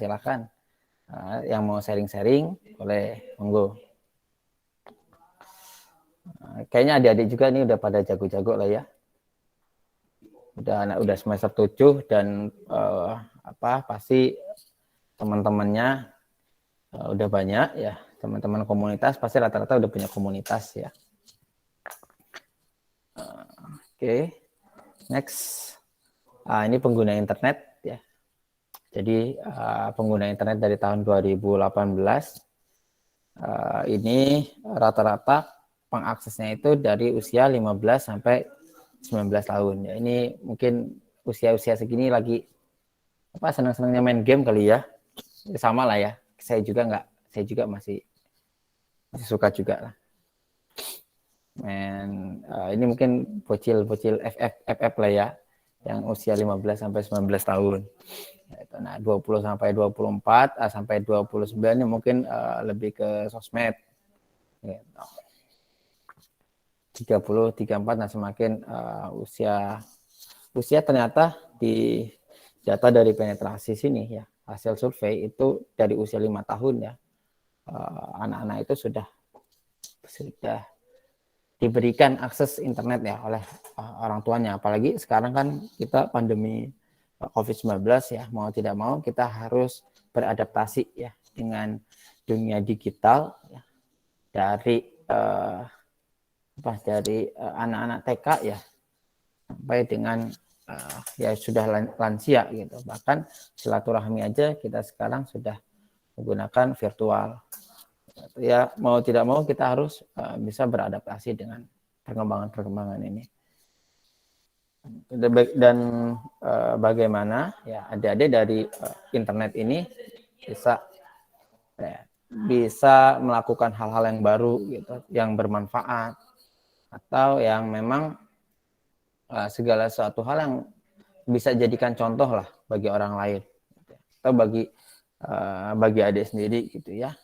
silakan. Yang mau sharing-sharing boleh, monggo. Kayaknya adik-adik juga ini udah pada jago-jago lah ya. Udah semester 7 dan pasti teman-temannya udah banyak ya. Teman-teman komunitas pasti rata-rata udah punya komunitas ya. Oke. Next. Ini pengguna internet ya. Jadi pengguna internet dari tahun 2018 ini rata-rata pengaksesnya itu dari usia 15 sampai 19 tahun. Ya, ini mungkin usia-usia segini lagi senang-senangnya main game kali ya. Sama lah ya. Saya juga masih suka juga lah. Ini mungkin bocil FF lah ya, yang usia 15 sampai 19 tahun. Nah, 20 sampai 24 sampai 29 ini mungkin lebih ke sosmed. Gitu. 30, 34, nah semakin usia ternyata di data dari penetrasi sini ya, hasil survei itu dari usia 5 tahun ya, anak-anak itu sudah diberikan akses internet ya oleh orang tuanya. Apalagi sekarang kan kita pandemi COVID-19 ya, mau tidak mau kita harus beradaptasi ya dengan dunia digital ya, dari anak-anak TK ya sampai dengan ya sudah lansia gitu. Bahkan silaturahmi aja kita sekarang sudah menggunakan virtual. Ya mau tidak mau kita harus bisa beradaptasi dengan perkembangan ini. Dan bagaimana ya adik-adik dari internet ini bisa melakukan hal-hal yang baru gitu, yang bermanfaat atau yang memang segala suatu hal yang bisa jadikan contoh lah bagi orang lain atau bagi adik sendiri gitu ya.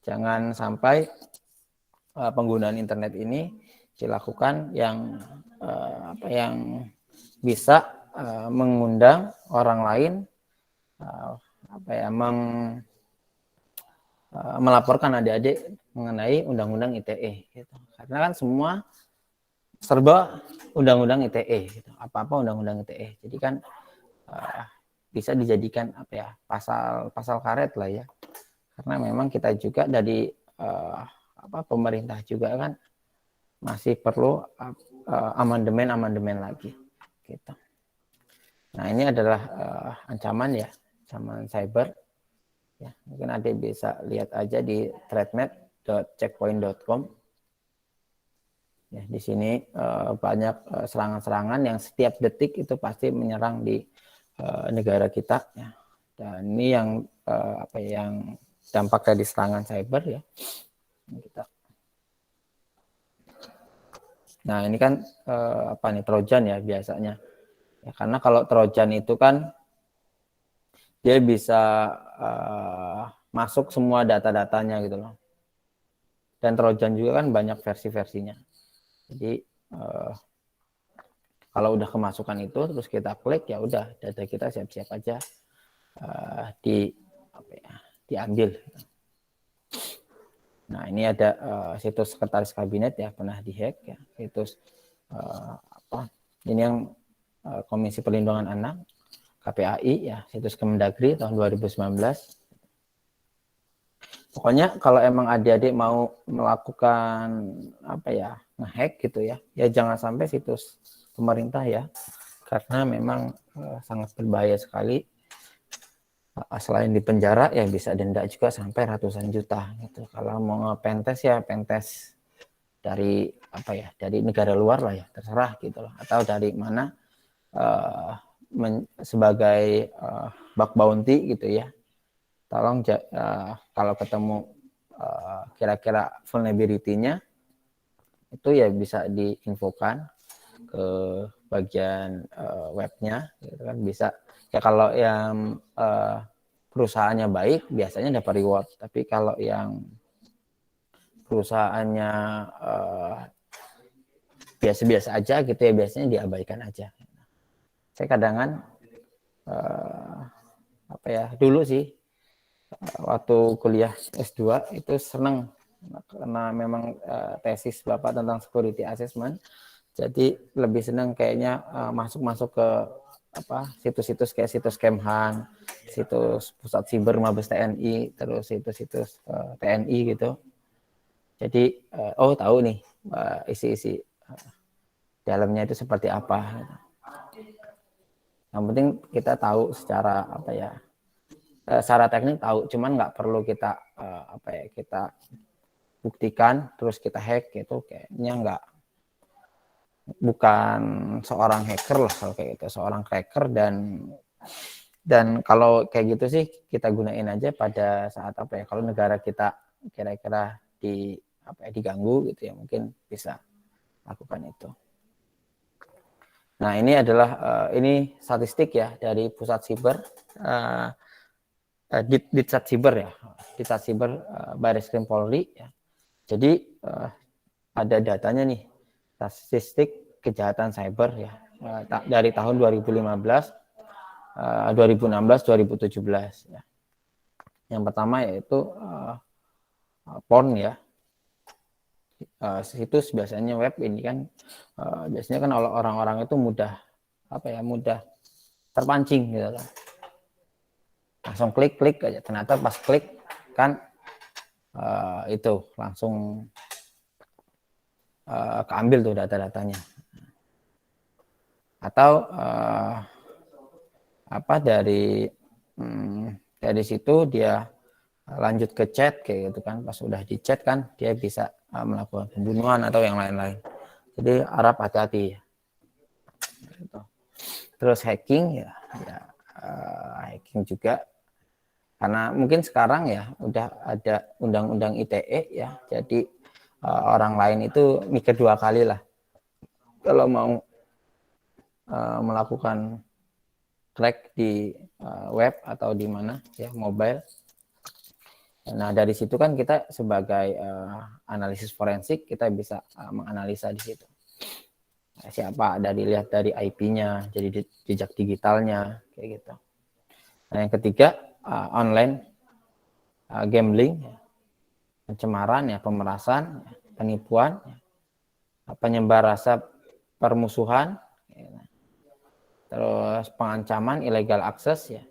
Jangan sampai penggunaan internet ini dilakukan yang yang bisa mengundang orang lain melaporkan adik-adik mengenai undang-undang ITE gitu. Karena kan semua serba undang-undang ITE gitu. Apa-apa undang-undang ITE. Jadi kan bisa dijadikan pasal karet lah ya. Karena memang kita juga dari pemerintah juga kan masih perlu amandemen lagi gitu. Nah, ini adalah ancaman cyber. Ya, mungkin adik bisa lihat aja di threatnet.checkpoint.com. Ya, di sini banyak serangan-serangan yang setiap detik itu pasti menyerang di negara kita. Ya. Dan ini yang yang dampak dari serangan cyber ya. Nah, ini kan Trojan ya biasanya. Ya, karena kalau Trojan itu kan dia bisa masuk semua data-datanya gitu loh. Dan Trojan juga kan banyak versi-versinya. Jadi kalau udah kemasukan itu terus kita klik ya udah data kita siap-siap aja diambil. Nah, ini ada situs sekretaris kabinet ya pernah dihack ya. Situs ini yang Komisi Perlindungan Anak KPAI ya, situs Kemendagri tahun 2019. Pokoknya kalau emang adik-adik mau melakukan ngehack gitu ya jangan sampai situs pemerintah ya, karena memang sangat berbahaya sekali. Selain di penjara ya bisa denda juga sampai ratusan juta gitu. Kalau mau ngepentes ya pentes dari dari negara luar lah ya, terserah gitu loh, atau dari mana sebagai bug bounty gitu ya. Tolong kalau ketemu kira-kira vulnerability-nya itu ya bisa diinfokan ke bagian webnya gitu kan, bisa ya. Kalau yang perusahaannya baik biasanya dapat reward, tapi kalau yang perusahaannya biasa-biasa aja gitu ya biasanya diabaikan aja. Saya kadang apa ya, dulu sih waktu kuliah S2 itu seneng karena memang tesis Bapak tentang security assessment. Jadi lebih seneng kayaknya masuk-masuk ke apa situs-situs kayak situs Kemhan, situs Pusat Siber Mabes TNI, terus situs-situs TNI gitu. Jadi oh tahu nih isi-isi dalamnya itu seperti apa. Yang penting kita tahu secara apa ya, secara teknik tahu, cuman nggak perlu kita apa ya, kita buktikan terus kita hack gitu, kayaknya nggak, bukan seorang hacker lah kalau kayak gitu, seorang cracker. Dan kalau kayak gitu sih kita gunain aja pada saat apa ya, kalau negara kita kira-kira di apa ya, diganggu gitu ya, mungkin bisa lakukan itu. Nah ini adalah ini statistik ya dari Pusat Siber, Ditsat Siber ya, Ditsat Siber Baris Krim Polri ya. Jadi ada datanya nih, statistik kejahatan cyber ya, dari tahun 2015, 2016, 2017 ya. Yang pertama yaitu porn ya. Situs biasanya web ini kan biasanya kan orang-orang itu mudah apa ya, mudah terpancing gitu kan. Langsung klik aja, ternyata pas klik kan itu langsung keambil tuh data-datanya. Atau apa dari situ dia lanjut ke chat kayak gitu kan, pas udah di chat kan dia bisa melakukan pembunuhan atau yang lain-lain. Jadi harap hati-hati ya. Terus hacking ya, hacking juga karena mungkin sekarang ya udah ada undang-undang ITE ya, jadi orang lain itu mikir dua kali lah kalau mau melakukan crack di web atau di mana ya, mobile. Nah dari situ kan kita sebagai analisis forensik kita bisa menganalisa di situ siapa, dari lihat dari IP-nya, jadi jejak digitalnya kayak gitu. Nah yang ketiga online gambling, pencemaran ya, pemerasan, penipuan, penyebar rasa permusuhan, terus pengancaman, illegal access ya,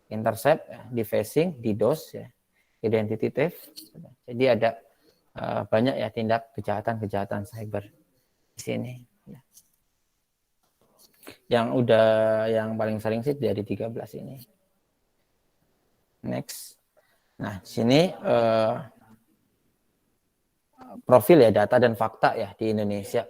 intercept, defacing, DDoS ya, identity theft. Jadi ada banyak ya tindak kejahatan cyber di sini. Yang paling sering sih dari 13 ini. Next. Nah, sini profil ya, data dan fakta ya di Indonesia.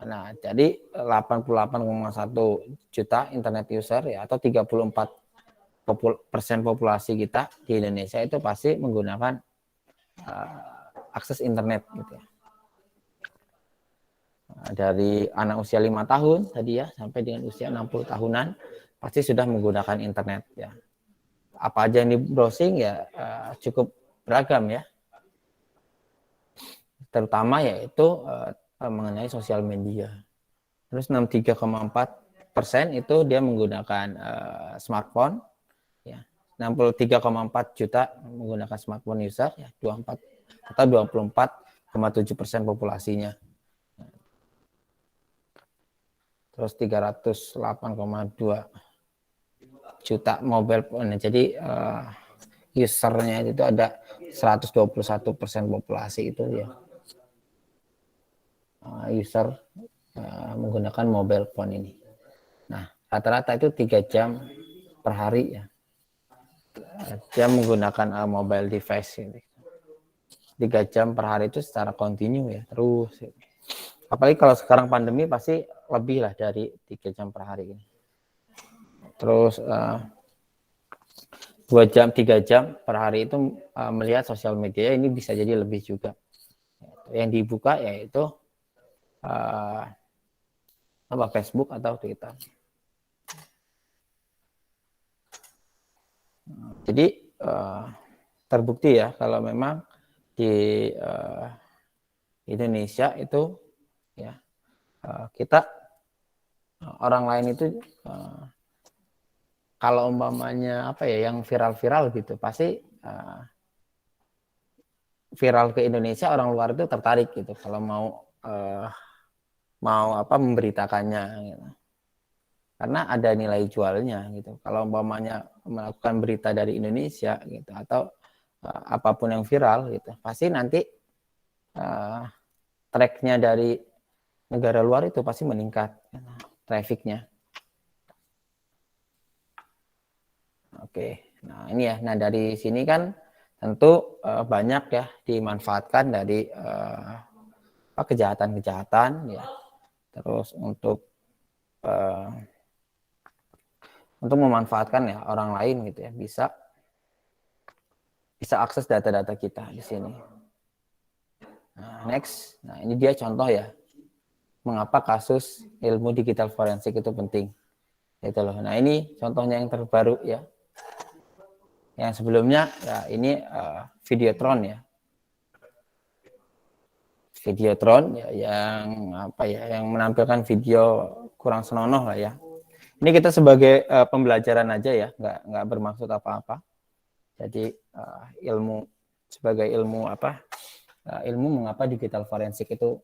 Nah, jadi 88,1 juta internet user ya, atau 34% populasi kita di Indonesia itu pasti menggunakan akses internet gitu ya. Dari anak usia 5 tahun tadi ya sampai dengan usia 60 tahunan pasti sudah menggunakan internet ya. Apa aja yang di browsing ya cukup beragam ya. Terutama yaitu mengenai sosial media. Terus 63,4% itu dia menggunakan smartphone ya. 63,4 juta menggunakan smartphone user ya, 24 atau 24,7% populasinya. Terus 308,2 juta mobile phone. Jadi usernya itu ada 121% populasi itu ya. User menggunakan mobile phone ini. Nah, rata-rata itu 3 jam per hari ya. Dia menggunakan mobile device ini. 3 jam per hari itu secara kontinu ya, terus. Apalagi kalau sekarang pandemi pasti lebih lah dari 3 jam per hari ini. Terus 2 jam, 3 jam per hari itu melihat sosial media, ini bisa jadi lebih juga. Yang dibuka yaitu Facebook atau Twitter. Jadi terbukti ya kalau memang di Indonesia itu ya kita orang lain itu kalau umpamanya apa ya yang viral-viral gitu, pasti viral ke Indonesia, orang luar itu tertarik gitu kalau mau apa memberitakannya gitu. Karena ada nilai jualnya gitu. Kalau umpamanya melakukan berita dari Indonesia gitu atau apapun yang viral gitu, pasti nanti tracknya dari negara luar itu pasti meningkat trafficnya. Oke, nah ini ya. Nah dari sini kan tentu banyak ya dimanfaatkan dari kejahatan-kejahatan ya. Terus untuk memanfaatkan ya orang lain gitu ya, bisa akses data-data kita di sini. Nah, next, nah ini dia contoh ya, mengapa kasus ilmu digital forensik itu penting. Itu loh. Nah ini contohnya yang terbaru ya. Yang sebelumnya ya ini Videotron ya. Videotron ya, yang apa ya, yang menampilkan video kurang senonoh lah ya. Ini kita sebagai pembelajaran aja ya, nggak bermaksud apa-apa. Jadi ilmu sebagai ilmu apa, ilmu mengapa digital forensik itu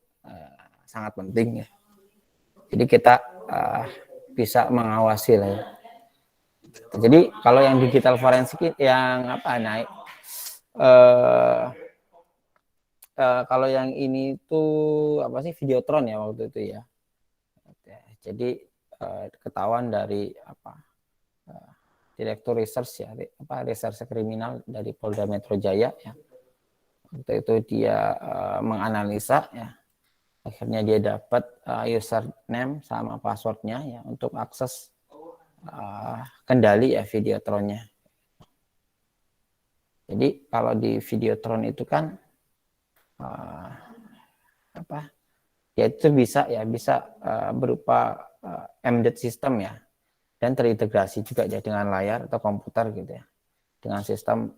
sangat penting ya. Jadi kita bisa mengawasi lah ya. Jadi kalau yang digital forensik yang apa naik, kalau yang ini tuh apa sih Videotron ya waktu itu ya. Jadi ketahuan dari apa Direktur Research ya, Reserse Kriminal dari Polda Metro Jaya ya. Waktu itu dia menganalisa ya, akhirnya dia dapat username sama passwordnya ya untuk akses kendali ya Videotronnya. Jadi kalau di Videotron itu kan apa ya itu bisa berupa embedded system ya, dan terintegrasi juga ya dengan layar atau komputer gitu ya, dengan sistem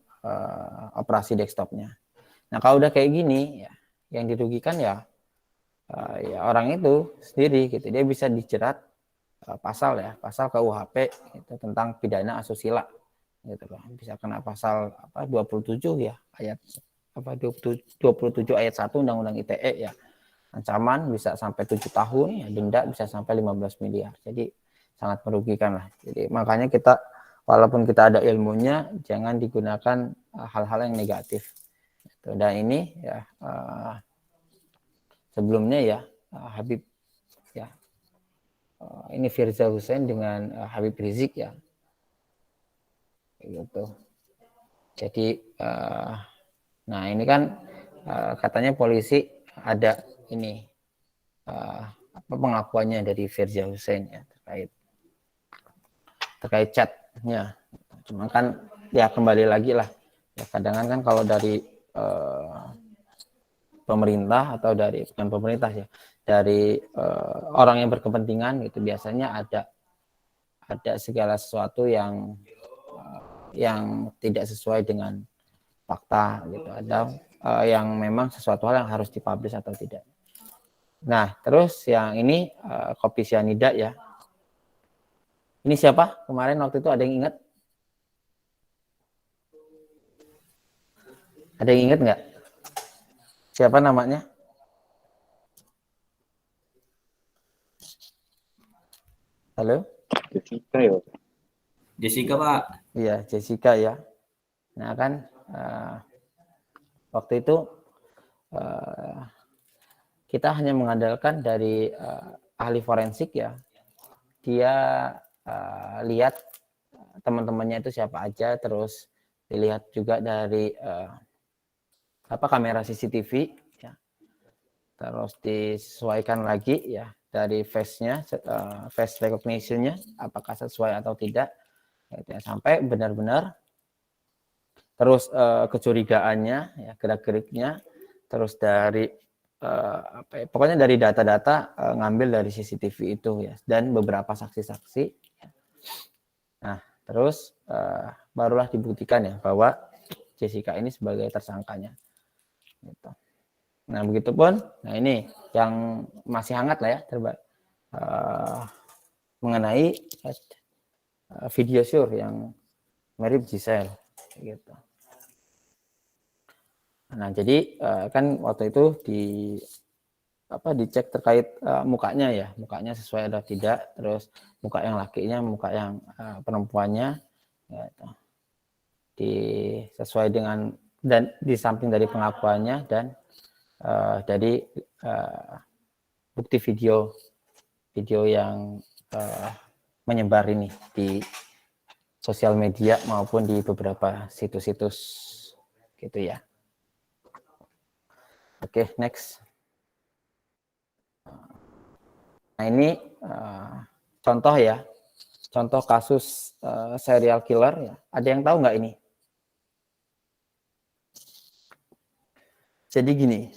operasi desktopnya. Nah kalau udah kayak gini ya, yang dirugikan ya orang itu sendiri gitu, dia bisa dijerat pasal KUHP itu tentang pidana asusila gitu loh, bisa kena pasal 27 ya, ayat 27 ayat 1 Undang-Undang ITE ya, ancaman bisa sampai 7 tahun ya, denda bisa sampai 15 miliar. Jadi sangat merugikan lah. Jadi makanya kita walaupun kita ada ilmunya, jangan digunakan hal-hal yang negatif. Dan ini ya sebelumnya ya Habib ya, ini Firza Hussein dengan Habib Rizik ya, gitu. Jadi nah ini kan katanya polisi ada ini apa pengakuannya dari Firza Hussein ya terkait chatnya. Cuma kan ya kembali lagi lah ya, kadang kan kalau dari pemerintah atau dari bukan pemerintah ya, dari orang yang berkepentingan gitu, biasanya ada segala sesuatu yang tidak sesuai dengan fakta gitu, ada yang memang sesuatu hal yang harus dipublish atau tidak. Nah terus yang ini kopi sianida ya, ini siapa kemarin waktu itu, ada yang ingat? Ada yang ingat nggak siapa namanya? Halo? Jessica ya. Jessica Pak. Iya Jessica ya. Nah kan waktu itu kita hanya mengandalkan dari ahli forensik ya. Dia lihat teman-temannya itu siapa aja, terus dilihat juga dari kamera CCTV ya. Terus disesuaikan lagi ya dari face-nya, face recognition-nya apakah sesuai atau tidak gitu ya, sampai benar-benar terus kecurigaannya ya, gerak-geriknya, terus dari pokoknya dari data-data ngambil dari CCTV itu ya, dan beberapa saksi-saksi ya. Nah terus barulah dibuktikan ya bahwa Jessica ini sebagai tersangkanya gitu. Nah begitupun, nah ini yang masih hangat lah ya mengenai video sure yang mirip Giselle gitu. Nah, jadi kan waktu itu dicek terkait mukanya ya, mukanya sesuai atau tidak, terus muka yang lakinya, muka yang perempuannya, gitu. Sesuai dengan dan di samping dari pengakuannya dan dari bukti video yang menyebar ini di sosial media maupun di beberapa situs-situs gitu ya. Oke, next. Nah, ini contoh ya, contoh kasus serial killer ya. Ada yang tahu nggak ini? Jadi gini,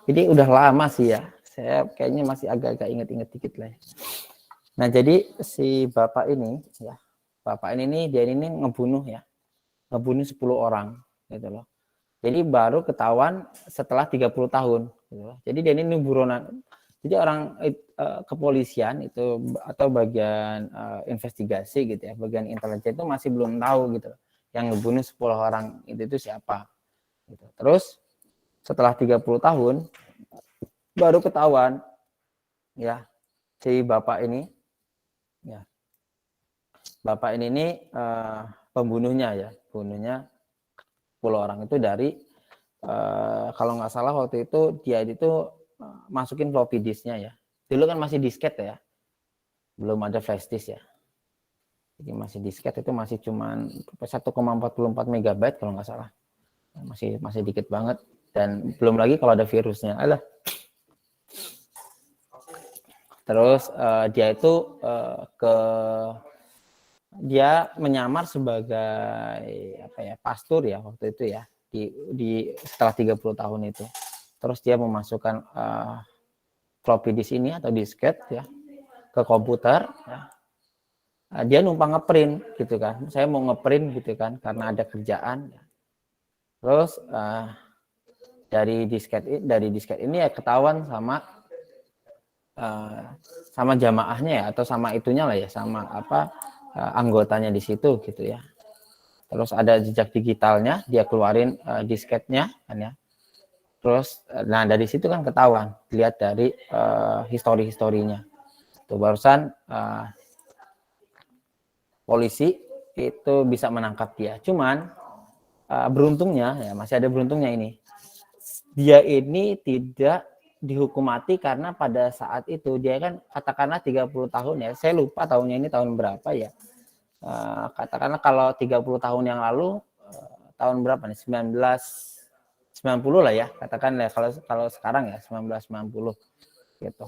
ini udah lama sih ya. Saya kayaknya masih agak-agak inget-inget dikit lah. Ya. Nah, jadi si bapak ini ya, bapak ini dia ini ngebunuh 10 orang gitu loh. Jadi baru ketahuan setelah 30 tahun gitu loh. Jadi dia ini buronan. Jadi orang kepolisian itu atau bagian investigasi gitu ya, bagian intelijen itu masih belum tahu gitu loh. Yang ngebunuh 10 orang itu siapa gitu. Terus setelah 30 tahun baru ketahuan ya si bapak ini ya. Bapak ini pembunuhnya ya, bunuhnya 10 orang itu dari kalau nggak salah waktu itu dia itu masukin floppy disknya ya. Dulu kan masih disket ya, belum ada flash disk ya. Jadi masih disket itu masih cuman 1,44 megabyte kalau nggak salah, masih dikit banget dan belum lagi kalau ada virusnya. Alah. Terus dia itu dia menyamar sebagai pastor ya waktu itu ya di setelah 30 tahun itu. Terus dia memasukkan floppy disk ini atau disket ya ke komputer ya. Dia numpang ngeprint gitu kan. Saya mau ngeprint gitu kan karena ada kerjaan. Terus dari disket ini ya ketahuan sama jamaahnya ya atau sama itunya lah ya, sama anggotanya di situ gitu ya. Terus ada jejak digitalnya, dia keluarin disketnya kan ya. Terus nah dari situ kan ketahuan, dilihat dari historinya. Tuh barusan polisi itu bisa menangkap dia. Cuman beruntungnya ya masih ada beruntungnya ini. Dia ini tidak dihukum mati karena pada saat itu dia kan katakanlah 30 tahun ya. Saya lupa tahunnya ini tahun berapa ya. Katakanlah kalau 30 tahun yang lalu tahun berapa nih? 1990 lah ya. Katakan ya kalau sekarang ya 1990 gitu.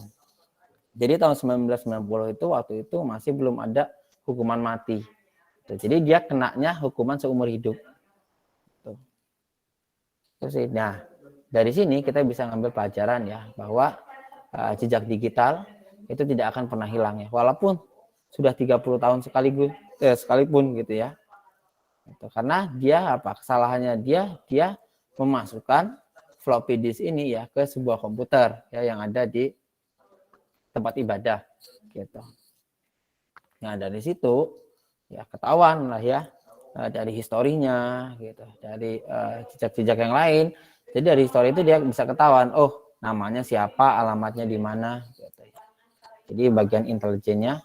Jadi tahun 1990 itu waktu itu masih belum ada hukuman mati. Jadi dia kenanya hukuman seumur hidup. Nah, dari sini kita bisa ngambil pelajaran ya bahwa jejak digital itu tidak akan pernah hilang ya. Walaupun sudah 30 tahun sekalipun gitu ya. Karena dia kesalahannya dia memasukkan floppy disk ini ya ke sebuah komputer ya yang ada di tempat ibadah gitu. Nah, dari situ ya ketahuan lah ya dari historinya gitu, dari jejak-jejak yang lain. Jadi dari histori itu dia bisa ketahuan, oh namanya siapa, alamatnya di mana gitu. Jadi bagian intelijennya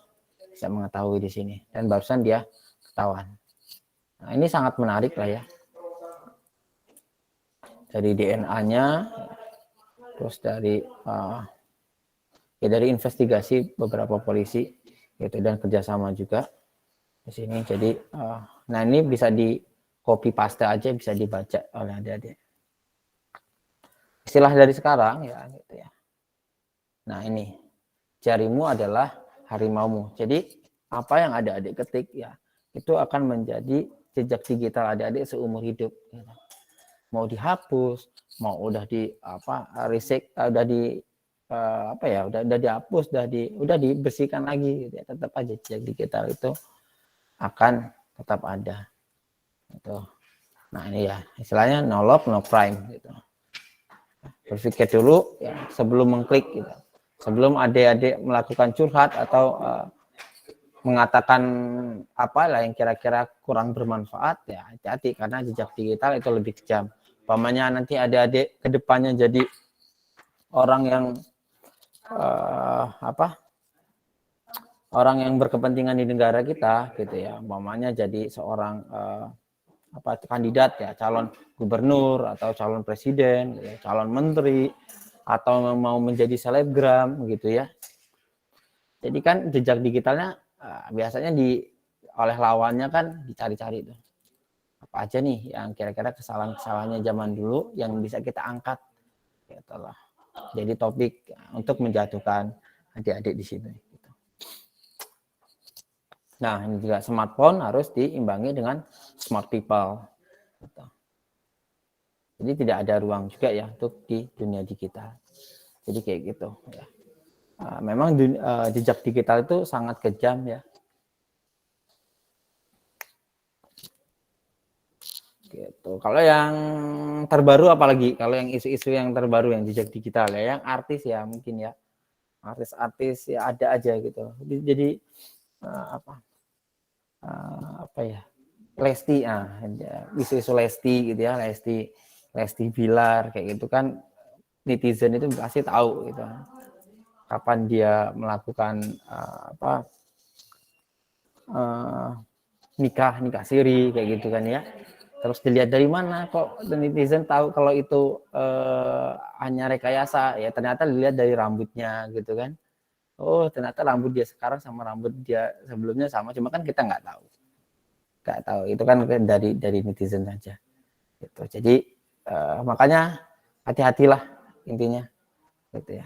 bisa mengetahui di sini dan barusan dia ketahuan. Nah, ini sangat menarik lah ya. Dari DNA-nya, terus dari dari investigasi beberapa polisi gitu dan kerjasama juga di sini. Jadi nah ini bisa di copy paste aja, bisa dibaca oleh adik-adik. Istilah dari sekarang ya gitu ya. Nah ini jarimu adalah harimaumu. Jadi apa yang adik-adik ketik ya itu akan menjadi jejak digital adik-adik seumur hidup. Gitu. Mau dihapus, mau udah di reset, udah di udah dihapus, udah dibersihkan lagi gitu ya. Tetap aja jejak digital itu akan tetap ada. Gitu. Nah ini ya istilahnya no love no crime gitu. Berpikir dulu ya sebelum mengklik gitu. Sebelum adik-adik melakukan curhat atau mengatakan apa lah yang kira-kira kurang bermanfaat, ya hati-hati karena jejak digital itu lebih kejam. Umpamanya nanti adik-adik kedepannya jadi orang yang orang yang berkepentingan di negara kita gitu ya, umpamanya jadi seorang kandidat ya, calon gubernur atau calon presiden, ya, calon menteri atau mau menjadi selebgram gitu ya. Jadi kan jejak digitalnya biasanya oleh lawannya kan dicari-cari tuh. Apa aja nih yang kira-kira kesalahan-kesalahannya zaman dulu yang bisa kita angkat gitu lah. Jadi topik untuk menjatuhkan adik-adik di sini. Gitu. Nah, ini juga smartphone harus diimbangi dengan smart people. Gitu. Jadi tidak ada ruang juga ya untuk di dunia digital. Jadi kayak gitu. Ya. Memang jejak digital itu sangat kejam ya. Gitu. Kalau yang terbaru apalagi? Kalau yang isu-isu yang terbaru yang jejak digital ya, yang artis ya mungkin ya. Artis-artis ya ada aja gitu. Jadi apa ya? Lesti isu-isu Lesti gitu ya, Lesti Bilar kayak gitu kan, netizen itu pasti tahu gitu. Kapan dia melakukan nikah siri kayak gitu kan ya. Terus dilihat dari mana kok netizen tahu kalau itu hanya rekayasa, ya ternyata dilihat dari rambutnya gitu kan. Oh ternyata rambut dia sekarang sama rambut dia sebelumnya sama, cuma kan kita nggak tahu itu kan dari netizen saja gitu. Jadi makanya hati-hatilah intinya gitu ya.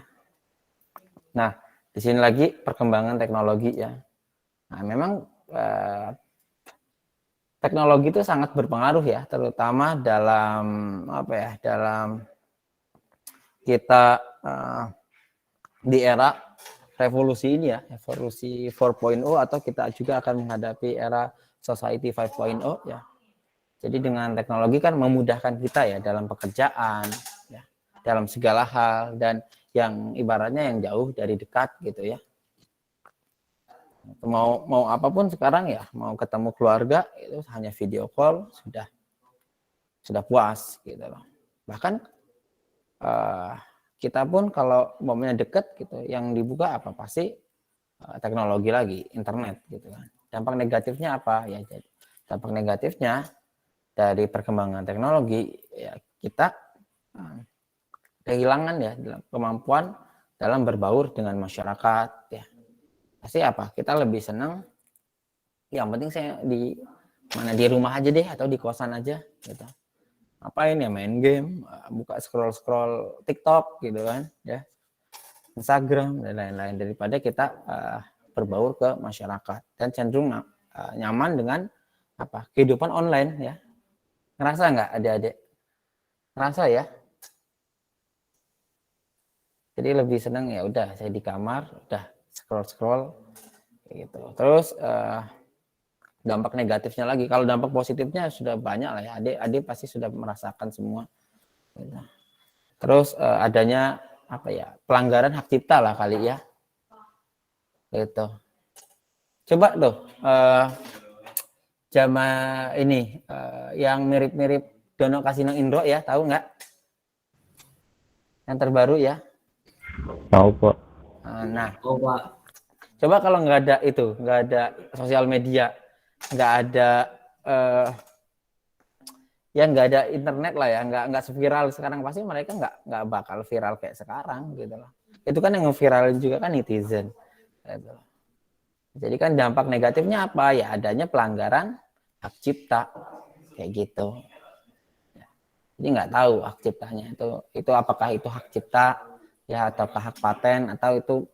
Nah di sini lagi perkembangan teknologi ya. Nah memang teknologi itu sangat berpengaruh ya, terutama dalam dalam kita di era revolusi ini ya, revolusi 4.0 atau kita juga akan menghadapi era society 5.0 ya. Jadi dengan teknologi kan memudahkan kita ya dalam pekerjaan, ya, dalam segala hal, dan yang ibaratnya yang jauh dari dekat gitu ya. Mau apapun sekarang ya, mau ketemu keluarga itu hanya video call sudah puas gitu loh. Bahkan kita pun kalau momennya deket gitu, yang dibuka apa pasti teknologi lagi, internet gitu kan. Dampak negatifnya apa ya? Jadi dampak negatifnya dari perkembangan teknologi ya kita kehilangan ya kemampuan dalam berbaur dengan masyarakat ya. Pasti apa? Kita lebih senang yang penting saya di rumah aja deh atau di kosan aja gitu. Apain ya, main game, buka scroll TikTok gitu kan ya, Instagram dan lain-lain, daripada kita berbaur ke masyarakat dan cenderung nyaman dengan kehidupan online ya. Ngerasa nggak adik-adik? Ngerasa ya? Jadi lebih senang ya udah saya di kamar, udah scroll gitu. Terus dampak negatifnya lagi, kalau dampak positifnya sudah banyak lah ya, adik-adik pasti sudah merasakan semua. Terus adanya pelanggaran hak cipta lah kali ya. Gitu. Coba tuh zaman ini yang mirip-mirip Dono Kasino Indro ya, tahu nggak? Yang terbaru ya. Tahu Pak. Nah, coba kalau nggak ada itu, nggak ada sosial media, nggak ada nggak ada internet lah ya, nggak seviral sekarang, pasti mereka nggak bakal viral kayak sekarang gitu loh. Itu kan yang ngeviral juga kan netizen. Gitu. Jadi kan dampak negatifnya apa ya, adanya pelanggaran hak cipta kayak gitu. Jadi nggak tahu hak ciptanya itu apakah itu hak cipta ya, ataukah hak paten, atau itu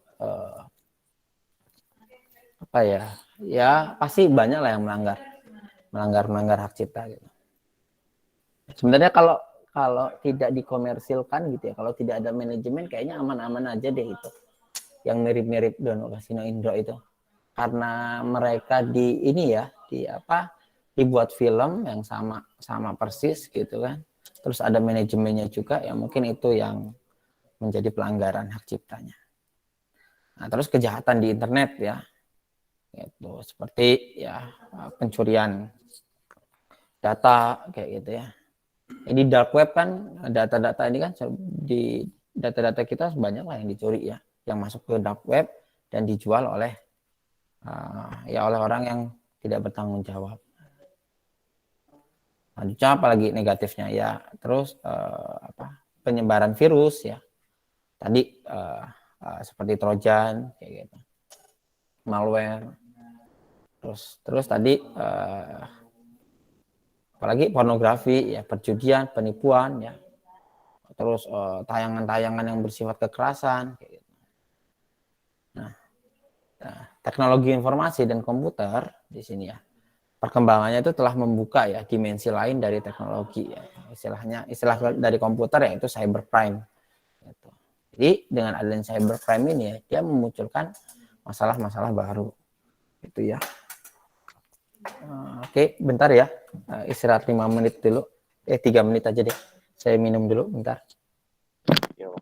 ya pasti banyak lah yang melanggar hak cipta gitu. Sebenarnya kalau tidak dikomersilkan gitu ya, kalau tidak ada manajemen, kayaknya aman-aman aja deh itu. Yang mirip-mirip Dono Kasino Indro itu. Karena mereka dibuat film yang sama persis gitu kan. Terus ada manajemennya juga, ya mungkin itu yang menjadi pelanggaran hak ciptanya. Nah, terus kejahatan di internet ya. Itu seperti ya pencurian data kayak gitu ya. Di dark web kan data-data ini kan di data-data kita banyak lah yang dicuri ya, yang masuk ke dark web dan dijual oleh oleh orang yang tidak bertanggung jawab. Selanjutnya apalagi negatifnya ya, terus penyebaran virus ya. Tadi seperti Trojan kayak gitu, malware. Terus tadi apalagi pornografi ya, perjudian, penipuan ya. Terus tayangan-tayangan yang bersifat kekerasan kayak gitu. Nah, teknologi informasi dan komputer di sini ya, perkembangannya itu telah membuka ya dimensi lain dari teknologi ya. Istilah dari komputer yaitu cybercrime gitu. Jadi dengan adanya cybercrime ini ya, dia memunculkan masalah-masalah baru gitu ya. Oke, bentar ya, istirahat 5 menit dulu, 3 menit aja deh, saya minum dulu bentar. Yo.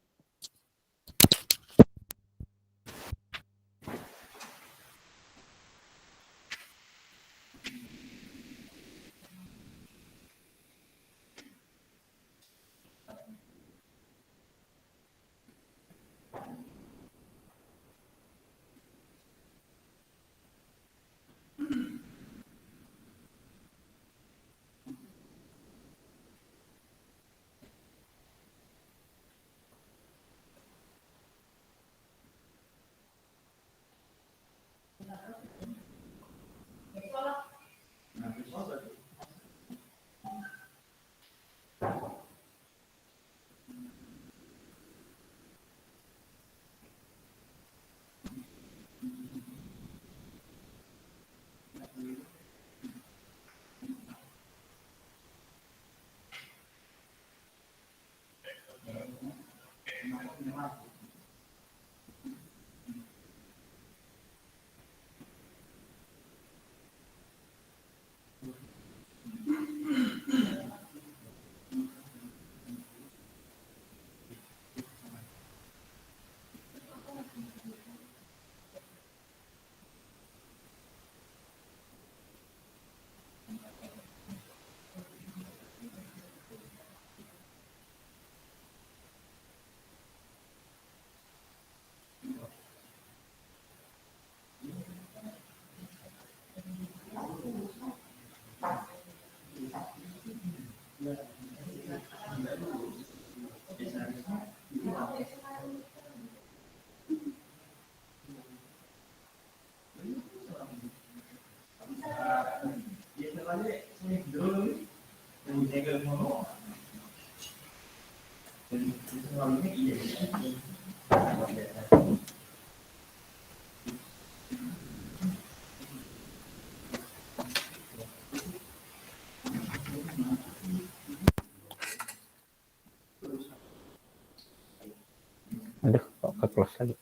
Aduh, kok ke close lagi.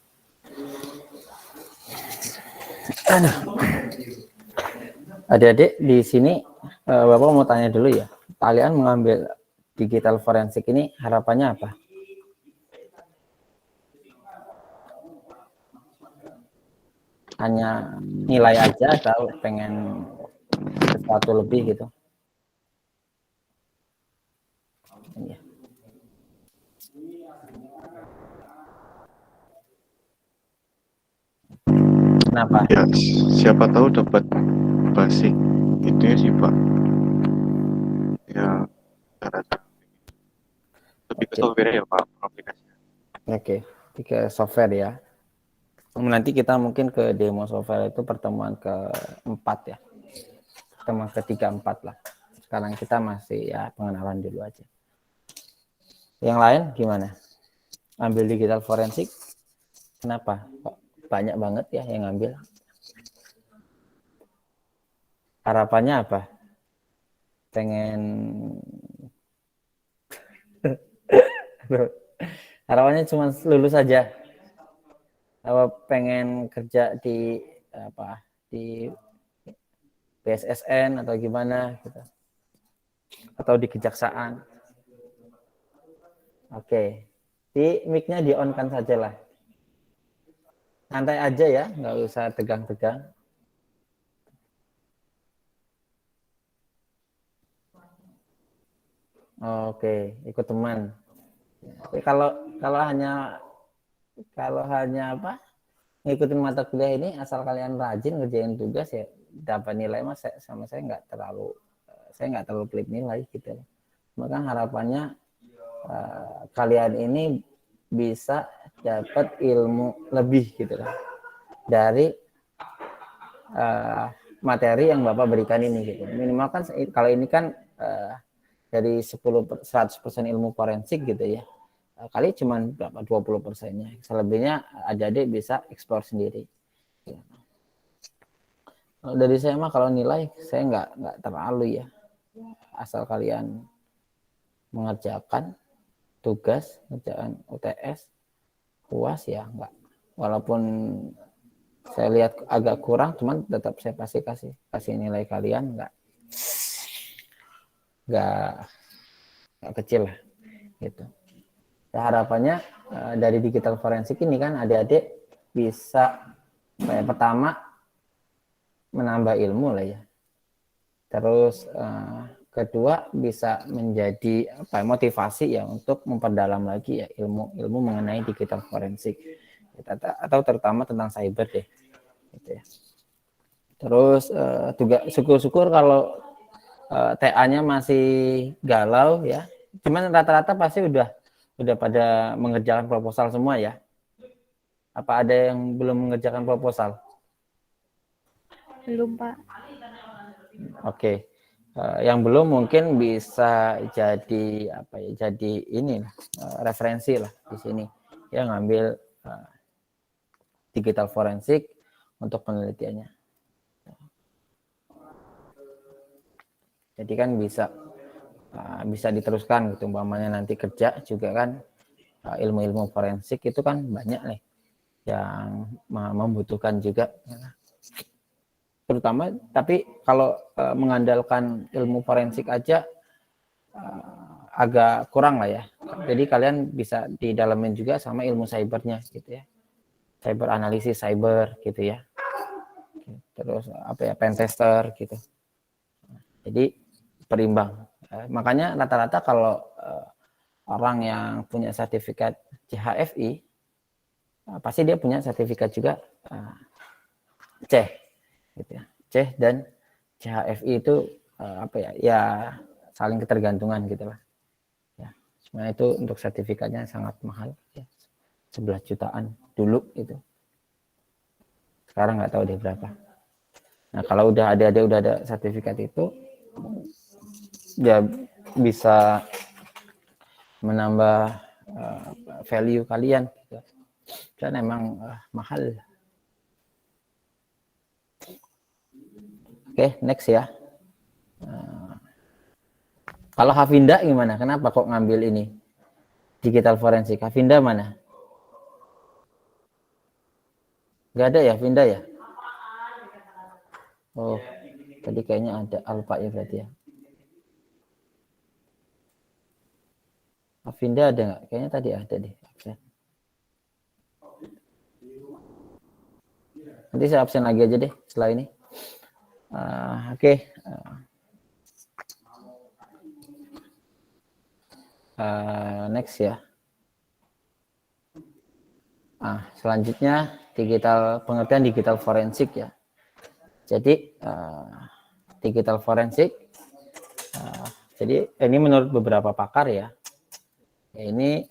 Adik-adik di sini, Bapak mau tanya dulu ya, kalian mengambil digital forensik ini harapannya apa? Hanya nilai aja atau pengen sesuatu lebih gitu? Ya. Kenapa? Ya, siapa tahu dapat basic itu ya sih Pak. Ya, cara lebih ke Oke. software ya Pak, aplikasi. Oke, ke software ya. Nanti kita mungkin ke demo software itu pertemuan keempat ya. Pertemuan ketiga, empat lah. Sekarang kita masih ya pengenalan dulu aja. Yang lain gimana? Ambil digital forensik? Kenapa? Kok banyak banget ya yang ngambil? Harapannya apa? Pengen harapannya cuma lulus saja. Apa pengen kerja di di BSSN atau gimana gitu. Atau di kejaksaan. Oke. Di mic-nya di-on kan saja lah. Santai aja ya, nggak usah tegang-tegang. Oke, ikut teman. Tapi kalau hanya apa? Ngikutin mata kuliah ini asal kalian rajin ngerjain tugas ya dapat nilai mas sama saya nggak terlalu pelit nilai gitu. Maka harapannya kalian ini bisa dapat ilmu lebih gitu kan dari materi yang Bapak berikan ini gitu. Minimal kan kalau ini kan dari 100% ilmu forensik gitu ya. Kali cuma berapa 20%-nya. Selebihnya adik-adik bisa eksplor sendiri. Dari saya mah kalau nilai saya nggak terlalu ya. Asal kalian mengerjakan tugas, ngerjakan UTS, puas ya enggak. Walaupun saya lihat agak kurang, cuman tetap saya pasti kasih nilai kalian nggak kecil lah gitu. Ya, harapannya dari digital forensik ini kan adik-adik bisa pertama menambah ilmu lah ya. Terus kedua bisa menjadi motivasi ya untuk memperdalam lagi ya ilmu mengenai digital forensik atau terutama tentang cyber deh gitu ya. Terus juga syukur-syukur kalau TA-nya masih galau ya. Cuman rata-rata pasti udah pada mengerjakan proposal semua ya. Apa ada yang belum mengerjakan proposal? Belum, Pak. Oke. Yang belum mungkin bisa jadi jadi ini referensi lah di sini. Ya ngambil digital forensik untuk penelitiannya. Jadi kan bisa diteruskan gitu, umpamanya nanti kerja juga kan ilmu-ilmu forensik itu kan banyak nih yang membutuhkan juga terutama, tapi kalau mengandalkan ilmu forensik aja agak kurang lah ya. Jadi kalian bisa didalamin juga sama ilmu cybernya gitu ya, cyber analisis cyber gitu ya, terus pen tester gitu. Jadi berimbang. Makanya rata-rata kalau orang yang punya sertifikat CHFI pasti dia punya sertifikat juga C gitu ya. C dan CHFI itu ya saling ketergantungan gitu lah ya. Sebenarnya itu untuk sertifikatnya sangat mahal ya. 11 jutaan dulu itu, sekarang nggak tahu deh berapa. Nah kalau udah ada sertifikat itu ya bisa menambah value kalian gitu. Dan emang mahal. Oke, next ya. Kalau Hafinda gimana? Kenapa kok ngambil ini? Digital forensik. Hafinda mana? Gak ada ya Hafinda ya? Oh, tadi kayaknya ada Alfa ya berarti ya. Hafinda ada nggak? Kayaknya tadi ada deh. Nanti saya absen lagi aja deh setelah ini. Oke. Next ya. Selanjutnya pengertian digital forensik ya. Jadi digital forensik. Jadi ini menurut beberapa pakar ya. Ini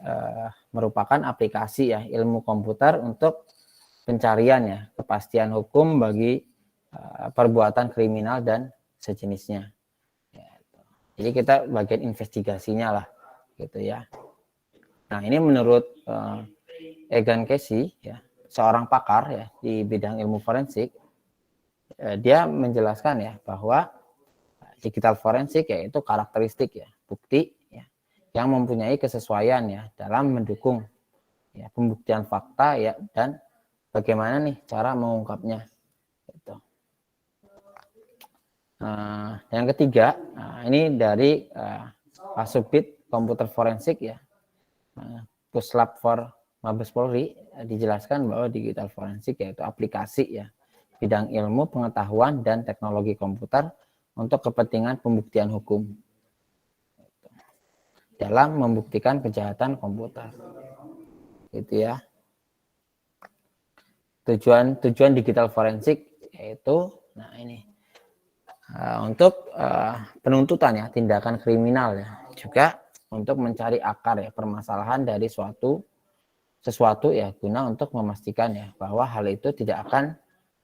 merupakan aplikasi ya ilmu komputer untuk pencarian ya kepastian hukum bagi perbuatan kriminal dan sejenisnya. Jadi kita bagian investigasinya lah gitu ya. Nah ini menurut Egan Casey ya, seorang pakar ya di bidang ilmu forensik, dia menjelaskan ya bahwa digital forensik yaitu karakteristik ya bukti ya yang mempunyai kesesuaian ya dalam mendukung ya pembuktian fakta ya dan bagaimana nih cara mengungkapnya gitu. Yang ketiga, ini dari Kasubit Komputer Forensik ya, Puslap for Mabes Polri, dijelaskan bahwa digital forensik yaitu aplikasi ya bidang ilmu pengetahuan dan teknologi komputer untuk kepentingan pembuktian hukum. dalam membuktikan kejahatan komputer. Gitu ya. Tujuan digital forensik yaitu untuk penuntutan ya, tindakan kriminal ya, juga untuk mencari akar ya permasalahan dari sesuatu ya, guna untuk memastikan ya bahwa hal itu tidak akan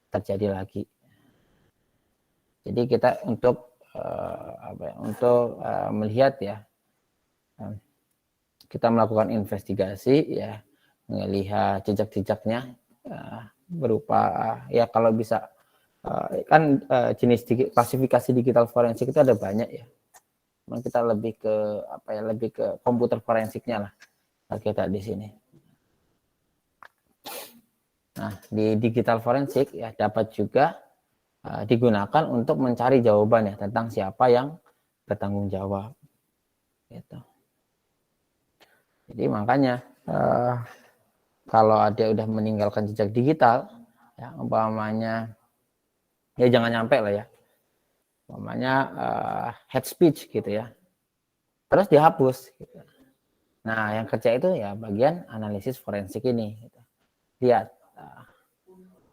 terjadi lagi. Jadi kita untuk melihat ya, kita melakukan investigasi ya, melihat jejak-jejaknya berupa ya kalau bisa kan jenis klasifikasi digital forensik itu ada banyak ya. Memang kita lebih ke komputer forensiknya lah kita di sini. Nah, di digital forensik ya dapat juga digunakan untuk mencari jawaban ya tentang siapa yang bertanggung jawab. Gitu. Jadi makanya kalau ada udah meninggalkan jejak digital, ya umpamanya ya jangan nyampe lah ya, umpamanya hate speech gitu ya, terus dihapus. Gitu. Nah yang kerja itu ya bagian analisis forensik ini. Gitu. Lihat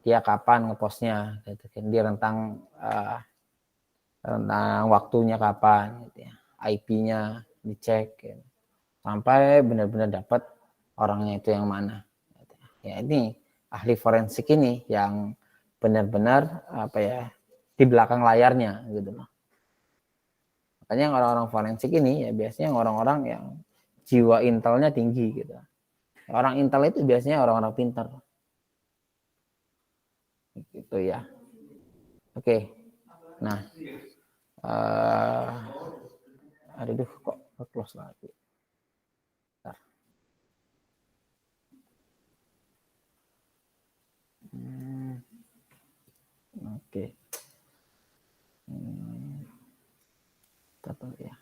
dia kapan ngepostnya, gitu. Dia rentang waktunya kapan, gitu ya. IP-nya dicek, gitu. Sampai benar-benar dapat orangnya itu yang mana. Ya ini ahli forensik ini yang benar-benar di belakang layarnya gitu loh. Makanya orang-orang forensik ini ya biasanya orang-orang yang jiwa intelnya tinggi gitu. Orang intel itu biasanya orang-orang pintar. Gitu ya. Oke. Nah, aduh kok close lagi. Oke. Tahu ya.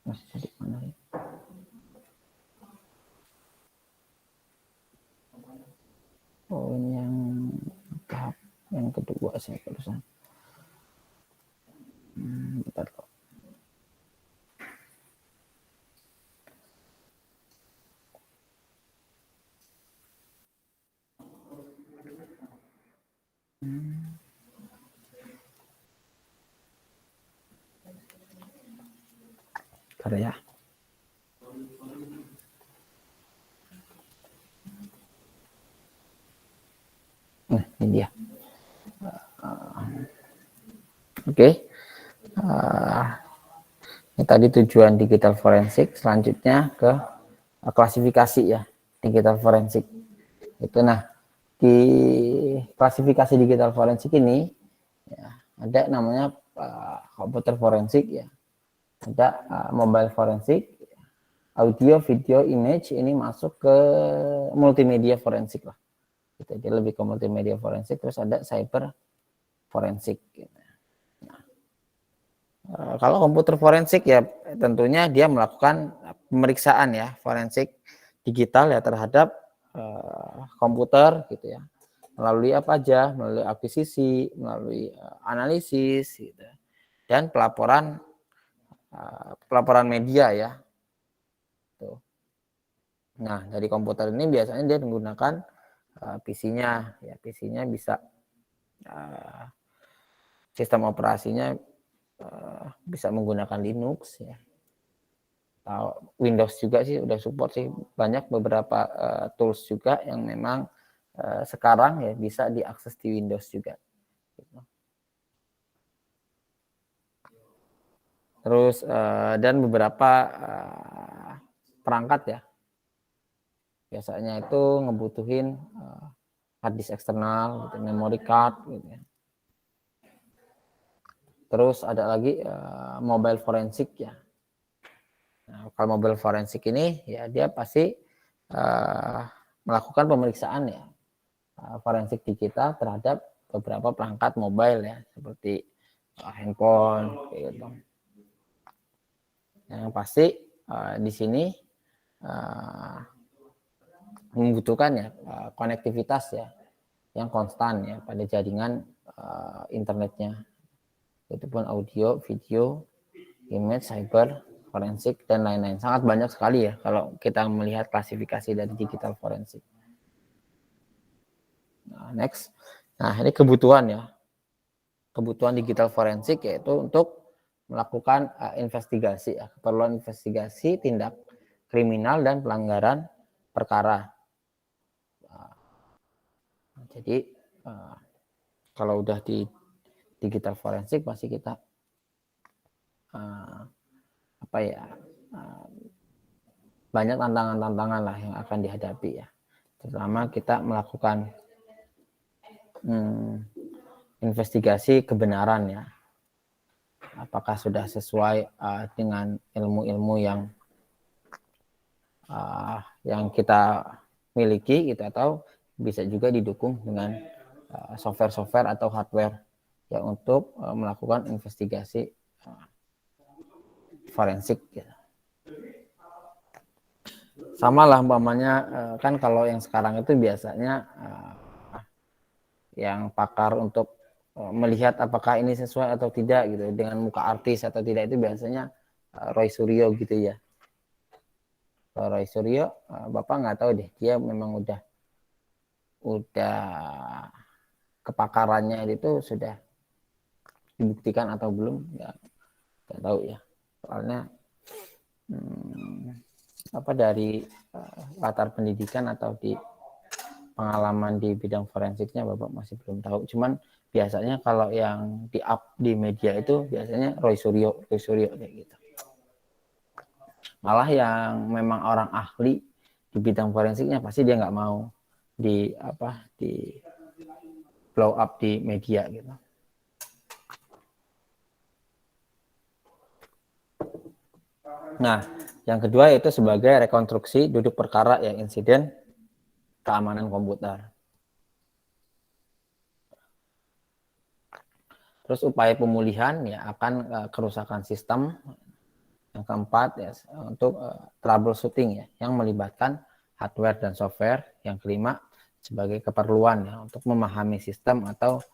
Masih jadi mana ya? Oh ini yang tahap yang kedua saya barusan. Bentar kok. Bentar ya. Nah, ini dia. Oke. Ini tadi tujuan digital forensik. Selanjutnya ke klasifikasi ya digital forensik. Itu nah di klasifikasi digital forensik ini ya, ada namanya komputer forensik ya. Ada mobile forensik, audio, video, image ini masuk ke multimedia forensik lah. Gitu. Dia lebih ke multimedia forensik. Terus ada cyber forensik. Gitu. Nah, kalau komputer forensik ya tentunya dia melakukan pemeriksaan ya forensik digital ya terhadap komputer gitu ya. Melalui apa aja? Melalui akuisisi, melalui analisis gitu. Dan pelaporan media ya. Tuh. Nah, dari komputer ini biasanya dia menggunakan PC-nya ya, PC-nya bisa sistem operasinya bisa menggunakan Linux ya. Windows juga sih udah support sih, banyak beberapa tools juga yang memang sekarang ya bisa diakses di Windows juga. Gitu. Terus dan beberapa perangkat ya biasanya itu ngebutuhin hard disk eksternal, gitu, memory card, gitu ya. Terus ada lagi mobile forensik ya. Nah, kalau mobile forensik ini ya dia pasti melakukan pemeriksaan ya forensik digital terhadap beberapa perangkat mobile ya seperti handphone gitu. Yang pasti di sini membutuhkan ya konektivitas ya yang konstan ya pada jaringan internetnya. itu pun audio, video, image, cyber, forensik, dan lain-lain. Sangat banyak sekali ya kalau kita melihat klasifikasi dari digital forensik. Nah, next. Nah, ini kebutuhan ya. Kebutuhan digital forensik yaitu untuk melakukan investigasi, ya, keperluan investigasi tindak kriminal dan pelanggaran perkara. Jadi kalau udah di digital forensik pasti kita banyak tantangan-tantangan lah yang akan dihadapi ya. Terutama kita melakukan investigasi kebenaran ya. Apakah sudah sesuai dengan ilmu-ilmu yang kita miliki gitu, atau bisa juga didukung dengan software-software atau hardware ya untuk melakukan investigasi forensik gitu. Sama lah umpamanya kan kalau yang sekarang itu biasanya yang pakar untuk melihat apakah ini sesuai atau tidak gitu dengan muka artis atau tidak, itu biasanya Roy Suryo gitu ya. Roy Suryo, Bapak nggak tahu deh, dia memang udah kepakarannya itu sudah dibuktikan atau belum ya, nggak tahu ya. Soalnya dari latar pendidikan atau di pengalaman di bidang forensiknya Bapak masih belum tahu. Cuman biasanya kalau yang di up di media itu biasanya Roy Suryo kayak gitu. Malah yang memang orang ahli di bidang forensiknya pasti dia nggak mau di blow up di media gitu. Nah, yang kedua itu sebagai rekonstruksi duduk perkara ya, insiden keamanan komputer. Terus upaya pemulihan ya akan kerusakan sistem. Yang keempat ya untuk troubleshooting ya yang melibatkan hardware dan software. Yang kelima sebagai keperluan ya untuk memahami sistem atau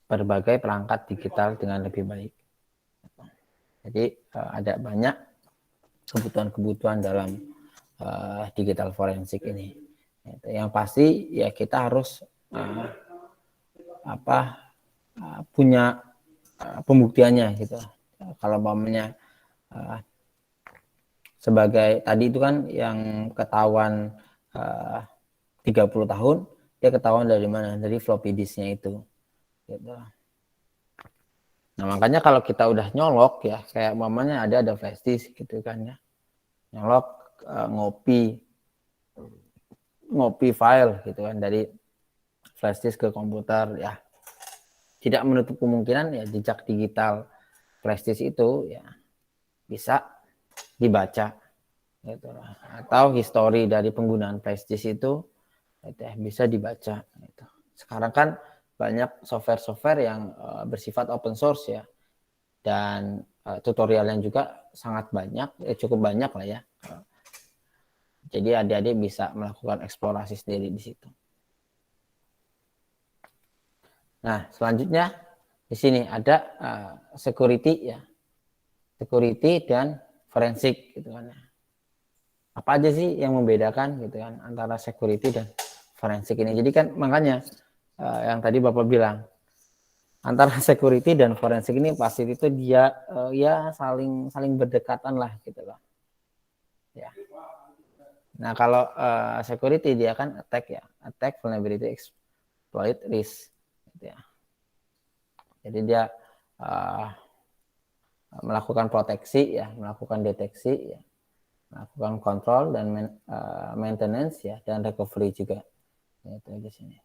berbagai perangkat digital dengan lebih baik. Jadi ada banyak kebutuhan-kebutuhan dalam digital forensik ini. Yang pasti ya kita harus punya pembuktiannya gitu. Kalau umpamanya sebagai tadi itu kan yang ketahuan 30 tahun, dia ketahuan dari mana? Dari floppy disknya itu. Gitu. Nah makanya kalau kita udah nyolok ya, kayak umpamanya ada flash disk gitu kan ya, nyolok ngopi file gitu kan dari flash disk ke komputer ya, tidak menutup kemungkinan ya jejak digital flash disk itu ya bisa dibaca gitu. Atau histori dari penggunaan flash disk itu bisa dibaca gitu. Sekarang kan banyak software-software yang bersifat open source ya, dan tutorialnya juga sangat banyak, cukup banyak lah ya. Jadi adik-adik bisa melakukan eksplorasi sendiri di situ. Nah, selanjutnya di sini ada security ya, security dan forensik gitu kan. Apa aja sih yang membedakan gitu kan antara security dan forensik ini? Jadi kan makanya yang tadi Bapak bilang, antara security dan forensik ini pasti itu dia ya saling berdekatan lah gitu loh. Ya. Nah kalau security dia kan attack, vulnerability, exploit, risk. Gitu ya. Jadi dia melakukan proteksi ya, melakukan deteksi ya, melakukan kontrol dan maintenance ya, dan recovery juga. Itu di sini.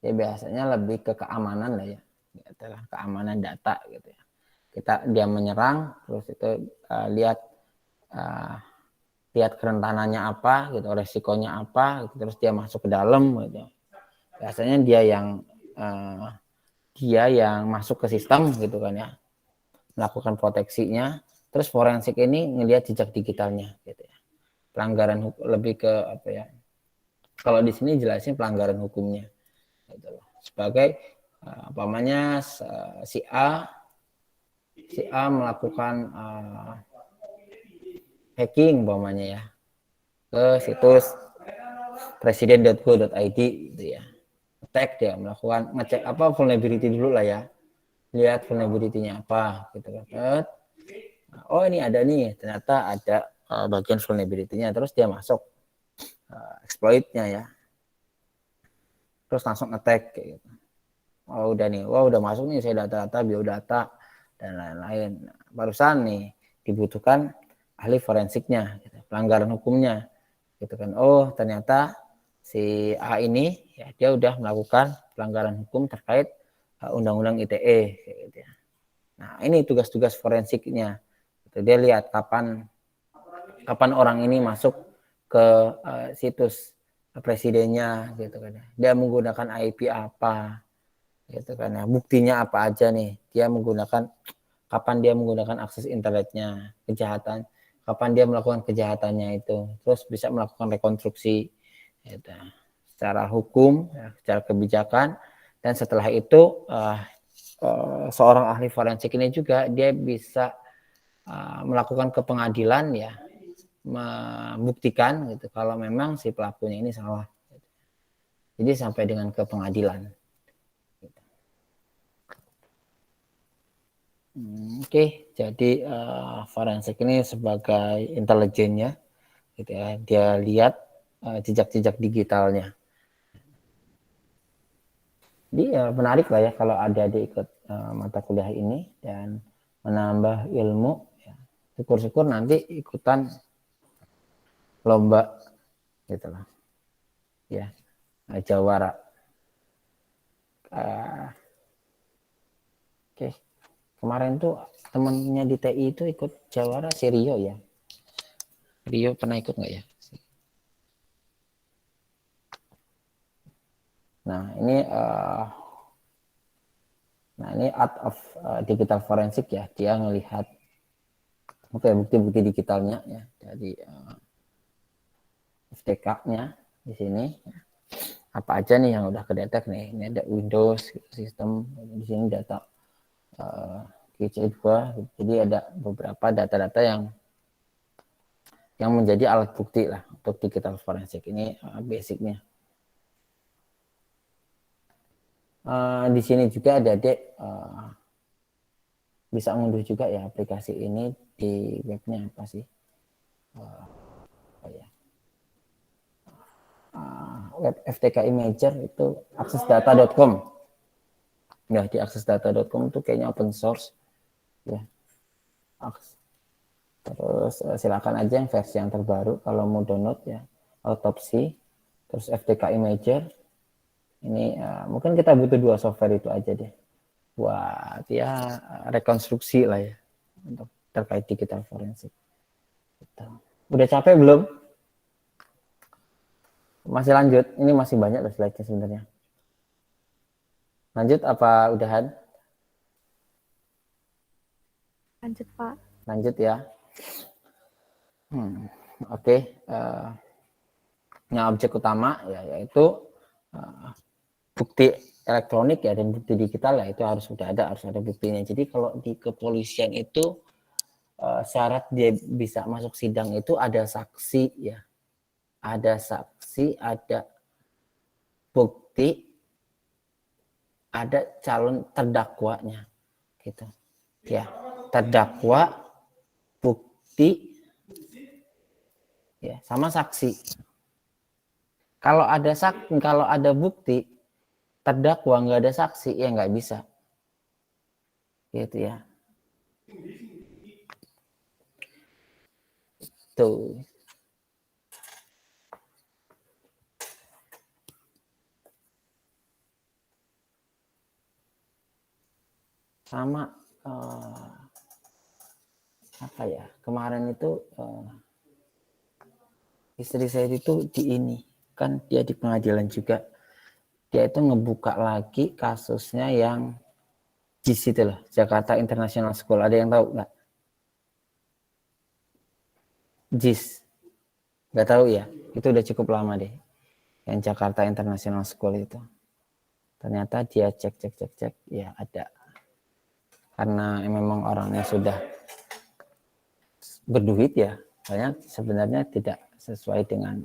Ya biasanya lebih ke keamanan lah ya, gitu lah, keamanan data gitu ya. Dia menyerang, terus itu lihat kerentanannya apa gitu, resikonya apa gitu, terus dia masuk ke dalam gitu. Biasanya dia yang masuk ke sistem gitu kan ya, melakukan proteksinya. Terus forensik ini ngelihat jejak digitalnya gitu ya, pelanggaran lebih ke apa ya, kalau di sini jelasin pelanggaran hukumnya gitu loh. Sebagai umpamanya si A si A melakukan hacking umpamanya ya ke situs presiden.go.id gitu ya. Attack dia melakukan ngecek apa vulnerability dulu lah ya. Lihat vulnerability-nya apa gitu kan. Oh ini ada nih, ternyata ada bagian vulnerability-nya, terus dia masuk exploit-nya ya. Terus langsung attack kayak gitu. Oh udah nih, wah udah masuk nih saya data-data, biodata dan lain-lain. Nah, barusan nih dibutuhkan ahli forensiknya, gitu, pelanggaran hukumnya, gitu kan. Oh ternyata si A ini ya dia udah melakukan pelanggaran hukum terkait undang-undang ITE, kayak gitu ya. Nah ini tugas-tugas forensiknya. Gitu. Dia lihat kapan orang ini masuk ke situs presidennya, gitu kan. Dia menggunakan IP apa, gitu kan ya, buktinya apa aja nih, dia menggunakan kapan dia menggunakan akses internetnya, kejahatan kapan dia melakukan kejahatannya itu, terus bisa melakukan rekonstruksi gitu, secara hukum ya, secara kebijakan. Dan setelah itu seorang ahli forensik ini juga dia bisa melakukan ke pengadilan ya, membuktikan gitu kalau memang si pelakunya ini salah, jadi sampai dengan ke pengadilan. Oke, jadi forensik ini sebagai intelijennya, gitu ya. Dia lihat jejak-jejak digitalnya. Jadi menarik lah ya kalau adik-adik ikut mata kuliah ini dan menambah ilmu. Ya. Syukur-syukur nanti ikutan lomba, gitu lah. Ya, jawara. Oke, kemarin tuh temennya di TI itu ikut jawara si Rio ya. Rio pernah ikut nggak ya? Nah ini art of digital forensik ya, dia ngelihat bukti-bukti digitalnya ya dari FTK-nya di sini. Apa aja nih yang udah kedetek nih? Ini ada Windows sistem, di sini data GC2, jadi ada beberapa data-data yang menjadi alat bukti lah untuk digital forensik. Ini basicnya. Di sini juga ada bisa ngunduh juga ya aplikasi ini di webnya apa sih? Web FTK Imager itu aksesdata.com. Ya di aksesdata.com itu kayaknya open source ya. Terus silakan aja yang versi yang terbaru kalau mau download ya, autopsi, terus FTK Imager. Ini mungkin kita butuh 2 software itu aja deh buat ya rekonstruksi lah ya untuk terkait digital forensik. Gitu. Udah capek belum? Masih lanjut? Ini masih banyak loh slide-nya sebenarnya. Lanjut apa udahan? Lanjut Pak. Lanjut ya. Oke. Yang objek utama ya yaitu bukti elektronik ya dan bukti digital ya itu harus ada buktinya. Jadi kalau di kepolisian itu syarat dia bisa masuk sidang itu ada saksi ya, ada saksi, ada bukti, ada calon terdakwanya gitu ya, terdakwa, bukti ya sama saksi. Kalau ada bukti, terdakwa nggak ada saksi ya nggak bisa gitu ya. Tuh. Sama apa ya, kemarin itu istri saya itu di ini kan dia di pengadilan juga, dia itu ngebuka lagi kasusnya yang JIS itu loh, Jakarta International School. Ada yang tahu nggak? JIS nggak tahu ya, itu udah cukup lama deh yang Jakarta International School itu. Ternyata dia cek ya karena memang orangnya sudah berduit ya, banyak sebenarnya tidak sesuai dengan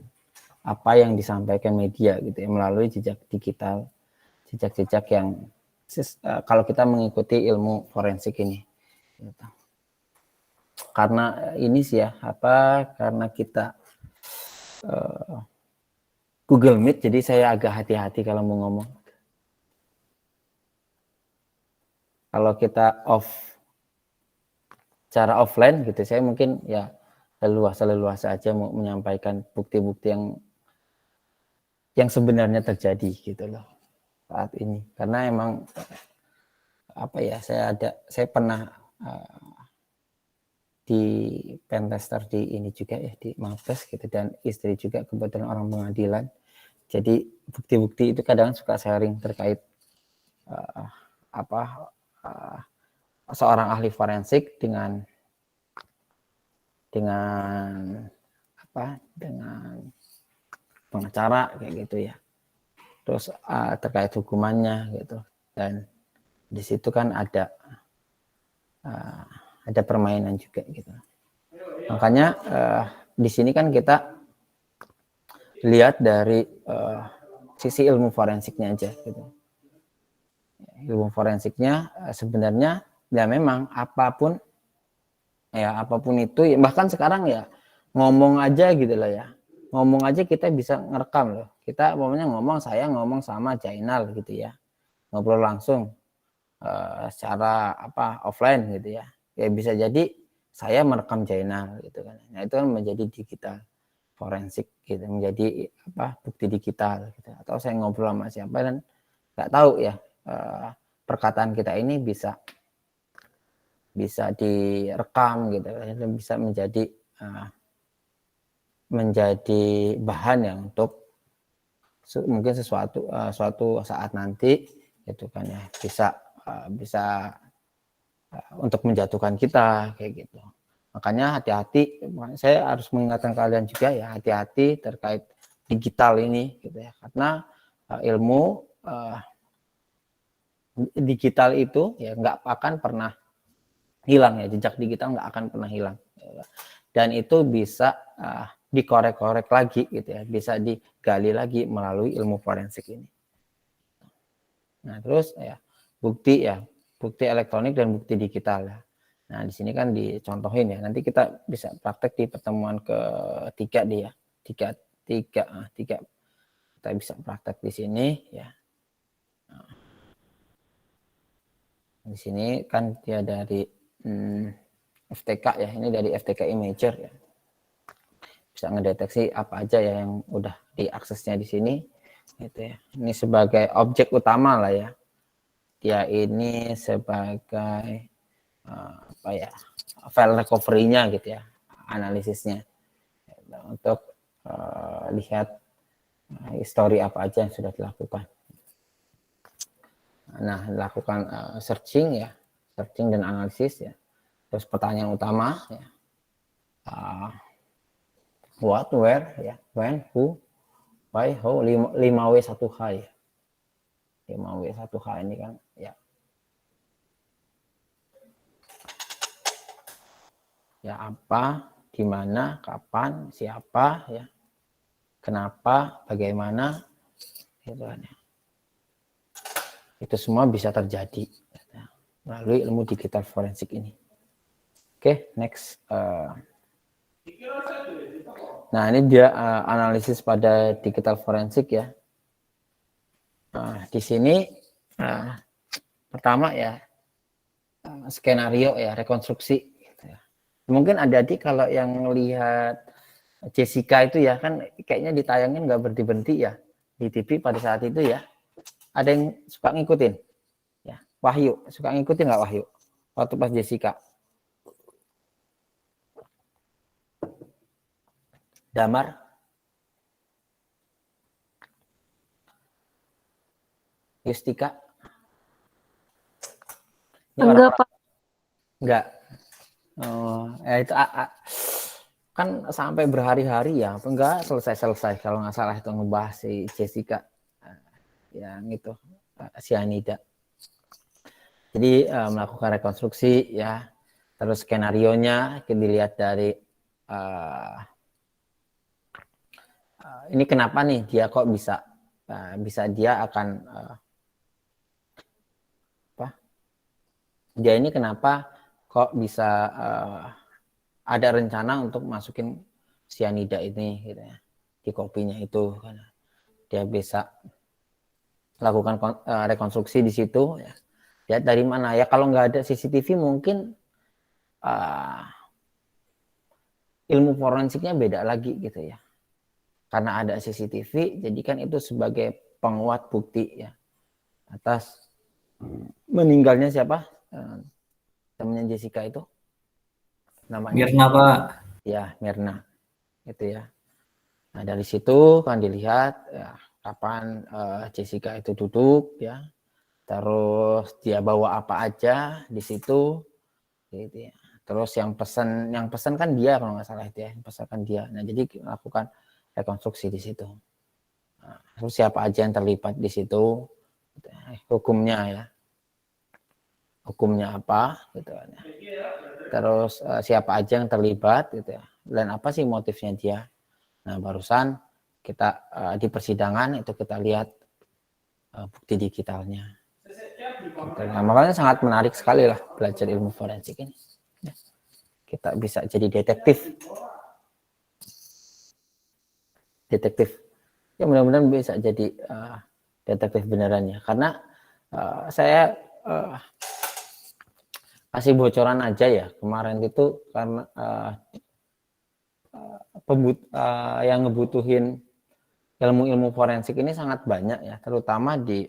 apa yang disampaikan media gitu ya, melalui jejak digital, jejak-jejak yang kalau kita mengikuti ilmu forensik ini gitu. Karena ini sih ya, karena kita Google Meet, jadi saya agak hati-hati kalau mau ngomong. Kalau kita cara offline gitu, saya mungkin ya leluasa aja mau menyampaikan bukti-bukti yang sebenarnya terjadi gitu loh saat ini. Karena emang saya pernah di pentester di ini juga ya, di Mabes gitu, dan istri juga kebetulan orang pengadilan. Jadi bukti-bukti itu kadang suka sharing terkait seorang ahli forensik dengan pengacara kayak gitu ya. Terus terkait hukumannya gitu, dan di situ kan ada permainan juga gitu. Makanya di sini kan kita lihat dari sisi ilmu forensiknya aja gitu. Ilmu forensiknya sebenarnya ya memang apapun itu, bahkan sekarang ya ngomong aja gitu loh ya, ngomong aja kita bisa ngerekam loh. Kita saya ngomong sama Jainal gitu ya, ngobrol langsung secara offline gitu ya, bisa jadi saya merekam Jainal gitu kan. Nah itu kan menjadi digital forensik gitu, menjadi bukti digital gitu. Atau saya ngobrol sama siapa dan nggak tahu ya, perkataan kita ini bisa direkam gitu, bisa menjadi bahan yang untuk mungkin suatu saat nanti gitu kan ya, bisa untuk menjatuhkan kita kayak gitu. Makanya hati-hati, saya harus mengingatkan kalian juga ya, hati-hati terkait digital ini gitu ya, karena ilmu digital itu ya nggak akan pernah hilang ya, jejak digital nggak akan pernah hilang, dan itu bisa dikorek-korek lagi gitu ya, bisa digali lagi melalui ilmu forensik ini. Nah terus ya bukti elektronik dan bukti digital ya. Nah di sini kan dicontohin ya, nanti kita bisa praktek di pertemuan ketiga deh ya, tiga kita bisa praktek di sini ya. Di sini kan dia dari FTK ya, ini dari FTK Imager ya, bisa ngedeteksi apa aja ya yang udah diaksesnya di sini gitu ya. Ini sebagai objek utama lah ya, dia ini sebagai file recovery-nya gitu ya, analisisnya untuk lihat histori apa aja yang sudah dilakukan. Nah, lakukan searching dan analisis ya. Terus pertanyaan utama ya, what, where ya, when, who, why, how, 5W1H ya. 5W1H ini kan ya. Ya apa, di mana, kapan, siapa ya, kenapa, bagaimana gitu kan ya. Itu semua bisa terjadi melalui ilmu digital forensik ini. Oke, next. Nah, ini dia analisis pada digital forensik ya. Di sini pertama ya skenario ya, rekonstruksi. Gitu ya. Mungkin adik-adik kalau yang lihat Jessica itu ya kan kayaknya ditayangin nggak berhenti-berhenti ya di TV pada saat itu ya. Ada yang suka ngikutin? Ya, Wahyu, suka ngikutin nggak Wahyu? Waktu pas Jessica. Damar? Yustika? Enggak, Pak. Enggak. Itu kan sampai berhari-hari ya, enggak selesai kalau nggak salah itu ngebahas si Jessica yang itu cyanida. Jadi melakukan rekonstruksi ya, terus skenarionya dilihat dari ini kenapa nih dia kok bisa dia akan dia ini kenapa kok bisa ada rencana untuk masukin sianida ini gitu ya, di kopinya itu karena dia bisa lakukan rekonstruksi di situ ya. Lihat dari mana ya, kalau nggak ada CCTV mungkin ilmu forensiknya beda lagi gitu ya, karena ada CCTV jadi kan itu sebagai penguat bukti ya atas meninggalnya siapa temannya Jessica itu namanya Mirna, Pak. ya, Mirna itu ya. Nah dari situ kan dilihat ya, kapan Jessica itu duduk ya, terus dia bawa apa aja di situ gitu ya. Terus yang pesan kan dia kalau nggak salah itu ya, yang pesan kan dia. Nah jadi melakukan rekonstruksi di situ. Nah, terus siapa aja yang terlibat di situ, hukumnya ya, hukumnya apa gitu kan ya. Terus siapa aja yang terlibat gitu ya, dan apa sih motifnya dia. Nah barusan kita di persidangan itu kita lihat bukti digitalnya. Nah, makanya sangat menarik sekali lah belajar ilmu forensik ini. Kita bisa jadi detektif ya, mudah-mudahan bisa jadi detektif beneran ya, karena saya kasih bocoran aja ya kemarin itu karena yang ngebutuhin ilmu-ilmu forensik ini sangat banyak ya, terutama di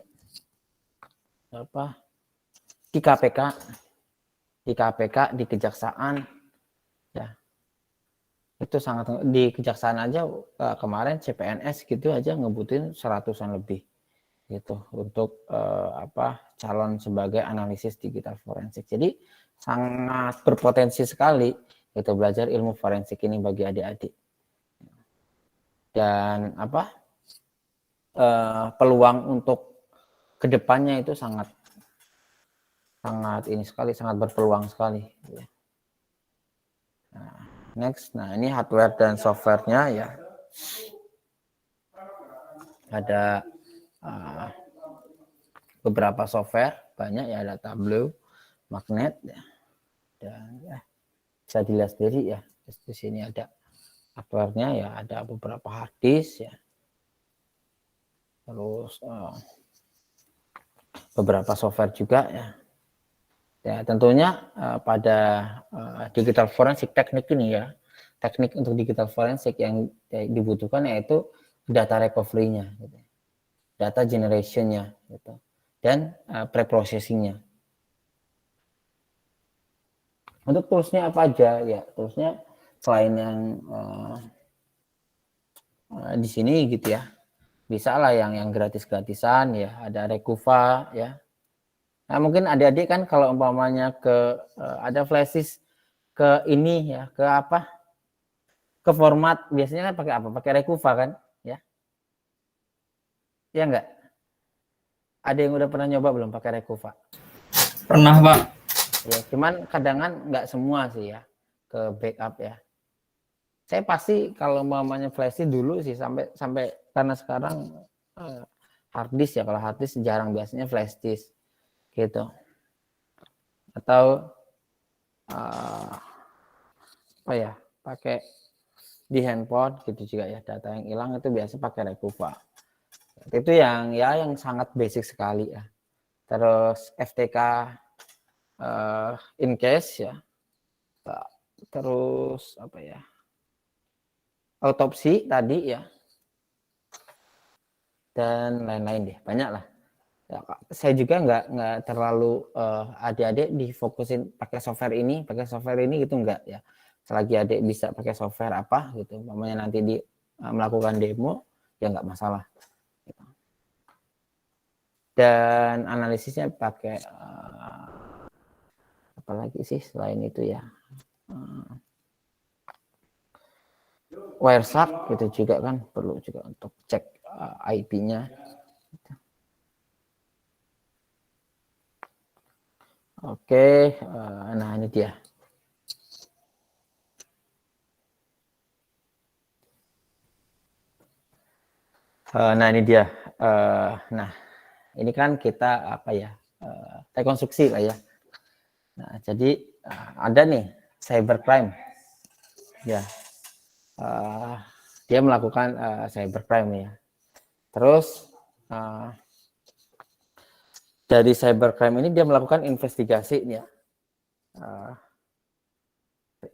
KPK, di kejaksaan ya. Itu sangat, di kejaksaan aja kemarin CPNS gitu aja ngebutuhin 100-an lebih gitu untuk calon sebagai analisis digital forensik. Jadi sangat berpotensi sekali itu belajar ilmu forensik ini bagi adik-adik. Dan peluang untuk kedepannya itu sangat ini sekali, sangat berpeluang sekali. Nah, next, nah ini hardware dan softwarenya ya. Ada beberapa software, banyak ya, ada Tableau, Magnet ya, dan ya, bisa dilihat sendiri ya. Di sini ada hardware-nya ya, ada beberapa hard disk ya, terus beberapa software juga ya. Ya tentunya pada digital forensik teknik ini ya, teknik untuk digital forensik yang dibutuhkan yaitu data recovery-nya, gitu. Data generation-nya, gitu. Dan preprocessing-nya. Untuk toolsnya apa aja ya? Toolsnya selain yang di sini gitu ya, bisa lah yang gratis-gratisan ya, ada Rekuva ya. Nah mungkin adik-adik kan kalau umpamanya ada flash disk ke ini ya, ke format biasanya kan pakai apa? Pakai Rekuva kan ya? Ya enggak? Ada yang udah pernah nyoba belum pakai Rekuva? Pernah, Pak. Ya, cuman kadang nggak semua sih ya ke backup ya. Saya pasti kalau mamanya flash dulu sih sampai karena sekarang hard disk ya, kalau hard disk jarang, biasanya flash disk gitu. Atau pakai di handphone gitu juga ya, data yang hilang itu biasa pakai Rekuva. Itu yang sangat basic sekali ya. Terus FTK in case ya, terus autopsi tadi ya, dan lain-lain deh, banyak lah ya. Saya juga nggak terlalu adik-adik difokusin pakai software ini gitu, enggak ya. Selagi adik bisa pakai software apa gitu, namanya nanti melakukan demo ya nggak masalah gitu. Dan analisisnya pakai apalagi sih selain itu ya, Wireshark gitu juga kan perlu juga untuk cek IP-nya. Oke, nah ini dia. Nah ini dia. Nah ini kan kita apa ya? Rekonstruksi lah ya. Nah jadi ada nih cybercrime. Ya, dia melakukan cybercrime ya. Terus dari cybercrime ini dia melakukan investigasi ya.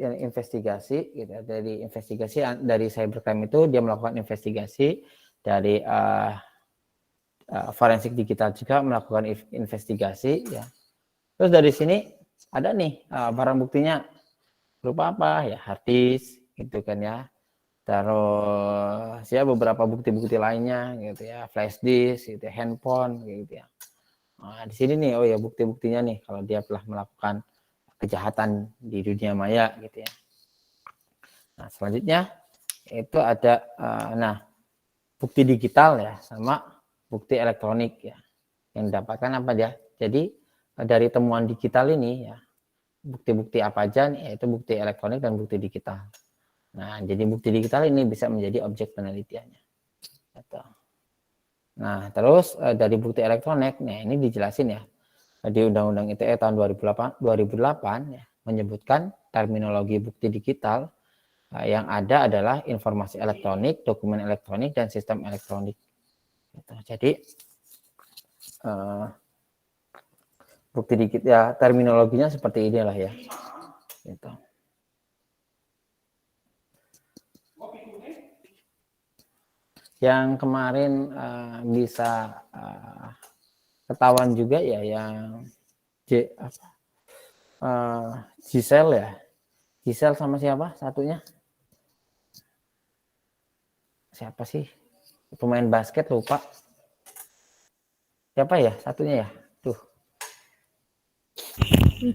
Investigasi gitu ya. Dari investigasi dari cybercrime itu dia melakukan investigasi dari forensik digital juga melakukan investigasi ya. Terus dari sini ada nih barang buktinya berupa apa ya, hard disk gitu kan ya. Terus ya beberapa bukti-bukti lainnya gitu ya, flash disk gitu ya, handphone gitu ya. Nah, di sini nih oh ya bukti-buktinya nih kalau dia telah melakukan kejahatan di dunia maya gitu ya. Nah, selanjutnya itu ada bukti digital ya sama bukti elektronik ya. Yang didapatkan apa dia? Jadi dari temuan digital ini ya bukti-bukti apa aja nih, yaitu bukti elektronik dan bukti digital. Nah, jadi bukti digital ini bisa menjadi objek penelitiannya. Nah, terus dari bukti elektronik, nah ini dijelasin ya di Undang-Undang ITE tahun 2008 ya, menyebutkan terminologi bukti digital yang ada adalah informasi elektronik, dokumen elektronik, dan sistem elektronik. Jadi bukti digital ya terminologinya seperti inilah ya. Gitu. Yang kemarin bisa ketahuan juga ya yang Giselle ya. Giselle sama siapa satunya? Siapa sih? Pemain basket lupa. Siapa ya satunya ya? Tuh.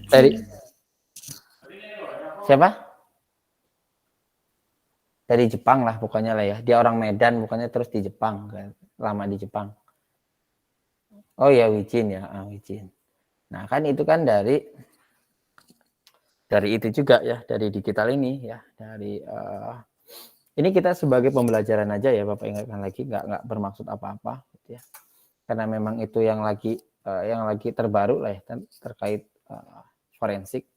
Dari siapa? Dari Jepang lah pokoknya lah ya. Dia orang Medan bukannya terus di Jepang kan. Lama di Jepang. Oh ya Wijin ya, Wijin. Nah, kan itu kan dari itu juga ya, dari digital ini ya, dari ini kita sebagai pembelajaran aja ya Bapak ingatkan lagi, nggak bermaksud apa-apa gitu ya. Karena memang itu yang lagi terbaru lah ya terkait forensik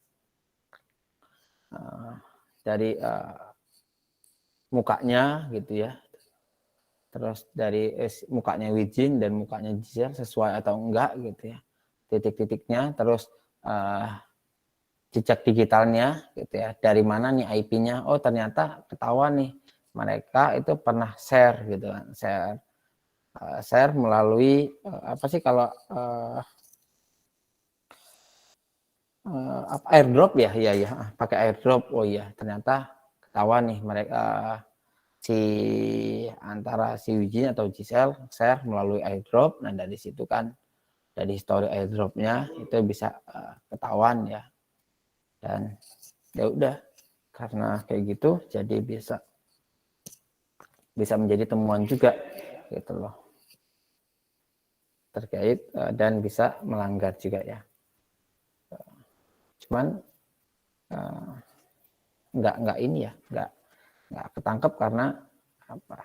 dari mukanya gitu ya. Terus dari mukanya Wijin dan mukanya Giselle sesuai atau enggak gitu ya. Titik-titiknya, terus jejak digitalnya gitu ya. Dari mana nih IP-nya? Oh, ternyata ketahuan nih mereka itu pernah share gitu kan. Share melalui apa sih kalau airdrop ya, iya pakai airdrop. Oh iya, ternyata ketahuan nih mereka antara si Wijin atau Giselle share melalui airdrop. Nah, dari situ kan dari histori airdropnya itu bisa ketahuan ya. Dan ya udah karena kayak gitu jadi bisa menjadi temuan juga gitu loh terkait dan bisa melanggar juga ya. Cuman nggak ini ya, nggak ketangkep karena apa?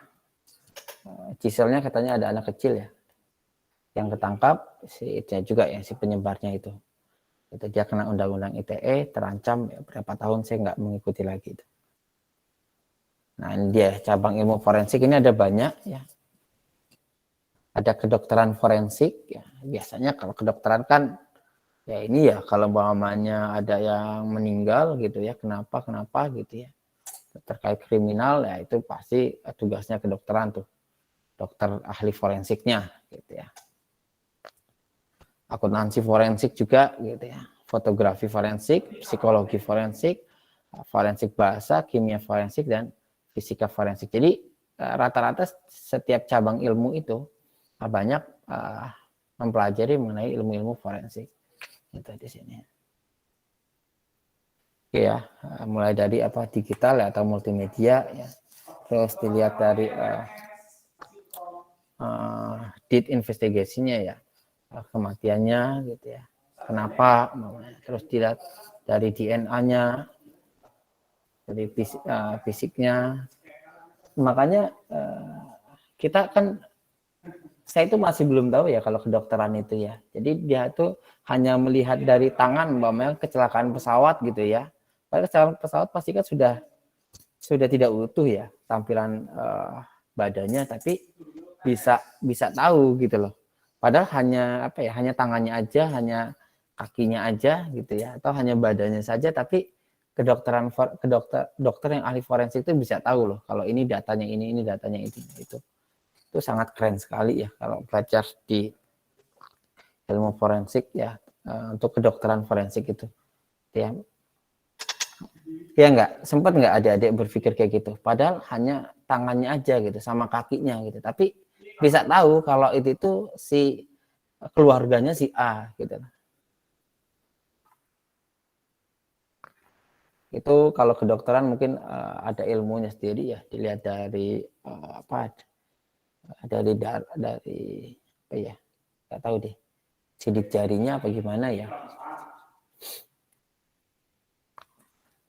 Giselle-nya katanya ada anak kecil ya, yang ketangkap si itu juga ya, si penyebarnya itu dia kena undang-undang ITE, terancam ya, berapa tahun saya nggak mengikuti lagi itu. Nah ini dia cabang ilmu forensik ini ada banyak ya. Ada kedokteran forensik ya. Biasanya kalau kedokteran kan ya ini ya kalau umpamanya ada yang meninggal gitu ya, kenapa gitu ya. Terkait kriminal ya itu pasti tugasnya kedokteran tuh. Dokter ahli forensiknya gitu ya. Akuntansi forensik juga gitu ya. Fotografi forensik, psikologi forensik, forensik bahasa, kimia forensik, dan fisika forensik. Jadi rata-rata setiap cabang ilmu itu banyak mempelajari mengenai ilmu-ilmu forensik. Itu di sini. Oke ya, mulai dari apa digital ya, atau multimedia ya. Terus dilihat dari deed investigasinya ya, kematiannya gitu ya. kenapa, terus dilihat dari DNA-nya, dari fisiknya. Makanya kita kan, saya itu masih belum tahu ya kalau kedokteran itu ya. Jadi dia tuh hanya melihat dari tangan, umpamanya kecelakaan pesawat gitu ya. Padahal kecelakaan pesawat pasti kan sudah tidak utuh ya tampilan badannya, tapi bisa tahu gitu loh. Padahal hanya apa ya, hanya tangannya aja, hanya kakinya aja gitu ya, atau hanya badannya saja, tapi dokter yang ahli forensik itu bisa tahu loh kalau ini datanya ini datanya itu sangat keren sekali ya kalau belajar di ilmu forensik ya, untuk kedokteran forensik itu ya. Ya sempat nggak adik-adik berpikir kayak gitu, padahal hanya tangannya aja gitu sama kakinya gitu, tapi bisa tahu kalau itu si keluarganya si A gitu. Itu kalau kedokteran mungkin ada ilmunya sendiri ya, dilihat dari dari apa ya, nggak tahu deh, sidik jarinya apa gimana ya.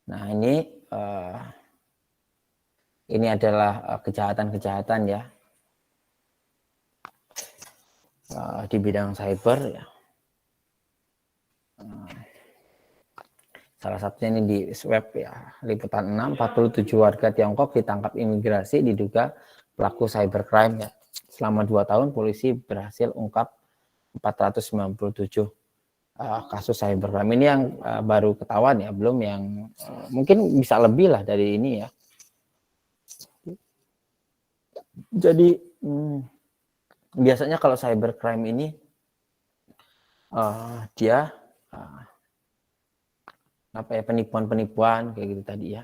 Nah ini adalah kejahatan-kejahatan ya di bidang cyber ya. Salah satunya ini di web ya, Liputan 6, 47 warga Tiongkok ditangkap imigrasi diduga pelaku cybercrime ya. Selama 2 tahun polisi berhasil ungkap 497 kasus cybercrime. Ini yang baru ketahuan ya, belum yang mungkin bisa lebih lah dari ini ya. Jadi biasanya kalau cybercrime ini dia apa ya, penipuan kayak gitu tadi ya,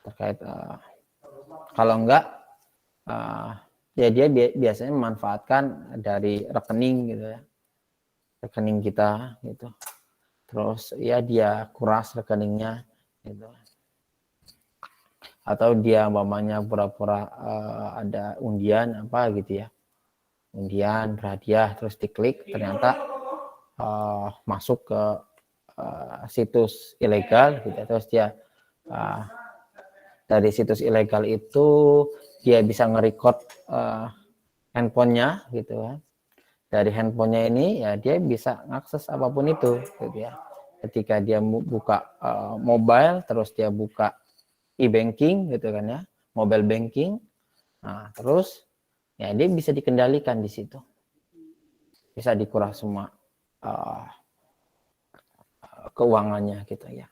terkait kalau enggak ya dia biasanya memanfaatkan dari rekening gitu ya, rekening kita gitu, terus ya dia kuras rekeningnya gitu, atau dia umpamanya pura-pura ada undian apa gitu ya, undian berhadiah, terus diklik ternyata masuk ke situs ilegal gitu, terus dia dari situs ilegal itu dia bisa nge-record handphonenya gitu kan. Dari handphonenya ini ya dia bisa ngakses apapun itu gitu ya. Ketika dia buka mobile, terus dia buka e-banking gitu kan ya, mobile banking, nah terus ya dia bisa dikendalikan di situ, bisa dikuras semua keuangannya gitu ya.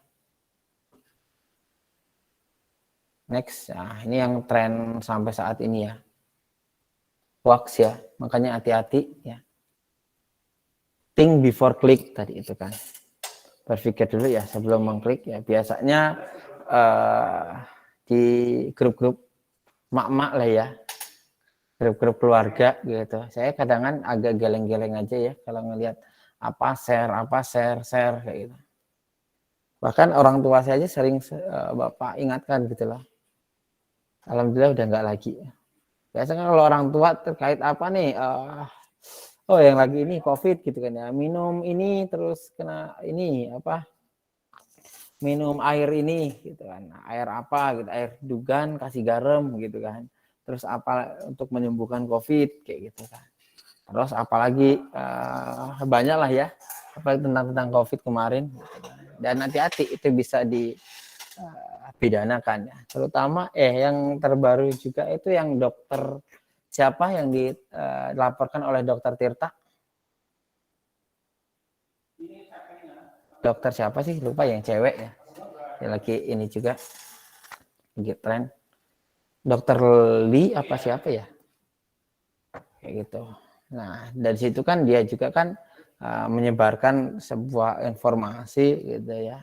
Next, nah ini yang tren sampai saat ini ya, hoax ya, makanya hati-hati ya. Think before click tadi itu kan, berpikir dulu ya sebelum mengklik ya. Biasanya di grup-grup mak-mak lah ya, grup-grup keluarga gitu, saya kadang agak geleng-geleng aja ya kalau ngelihat apa share kayak gitu. Bahkan orang tua saya aja sering bapak ingatkan gitu loh. Alhamdulillah udah nggak lagi. Biasanya kalau orang tua terkait apa nih, oh yang lagi ini COVID gitu kan ya, minum ini terus kena ini apa, minum air ini gitu kan, air apa gitu, air dugan kasih garam gitu kan, terus apa untuk menyembuhkan COVID kayak gitu kan. Terus apalagi banyak lah ya, apalagi tentang COVID kemarin gitu kan. Dan hati-hati itu bisa dipidanakan ya, terutama yang terbaru juga itu yang dokter siapa yang dilaporkan oleh dokter Tirta, dokter siapa sih lupa, yang cewek ya, yang lagi ini juga lagi tren, dokter Li apa siapa ya kayak gitu. Nah dari situ kan dia juga kan menyebarkan sebuah informasi gitu ya,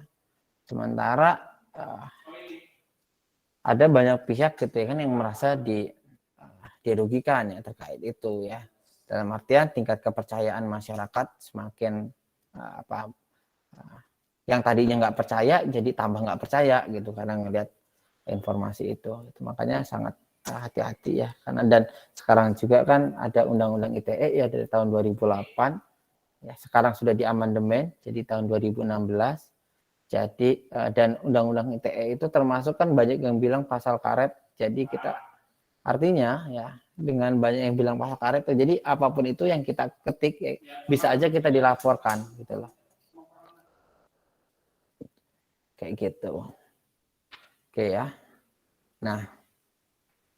sementara ada banyak pihak gitu ya kan yang merasa dirugikan ya terkait itu ya, dalam artian tingkat kepercayaan masyarakat semakin yang tadinya nggak percaya jadi tambah nggak percaya gitu karena ngelihat informasi itu makanya sangat hati-hati ya, karena dan sekarang juga kan ada undang-undang ITE ya dari tahun 2008 Ya, sekarang sudah diamandemen jadi tahun 2016. Jadi dan undang-undang ITE itu termasuk kan banyak yang bilang pasal karet. Jadi kita artinya ya dengan banyak yang bilang pasal karet, jadi apapun itu yang kita ketik ya, bisa aja kita dilaporkan gitu loh. Kayak gitu. Oke ya. Nah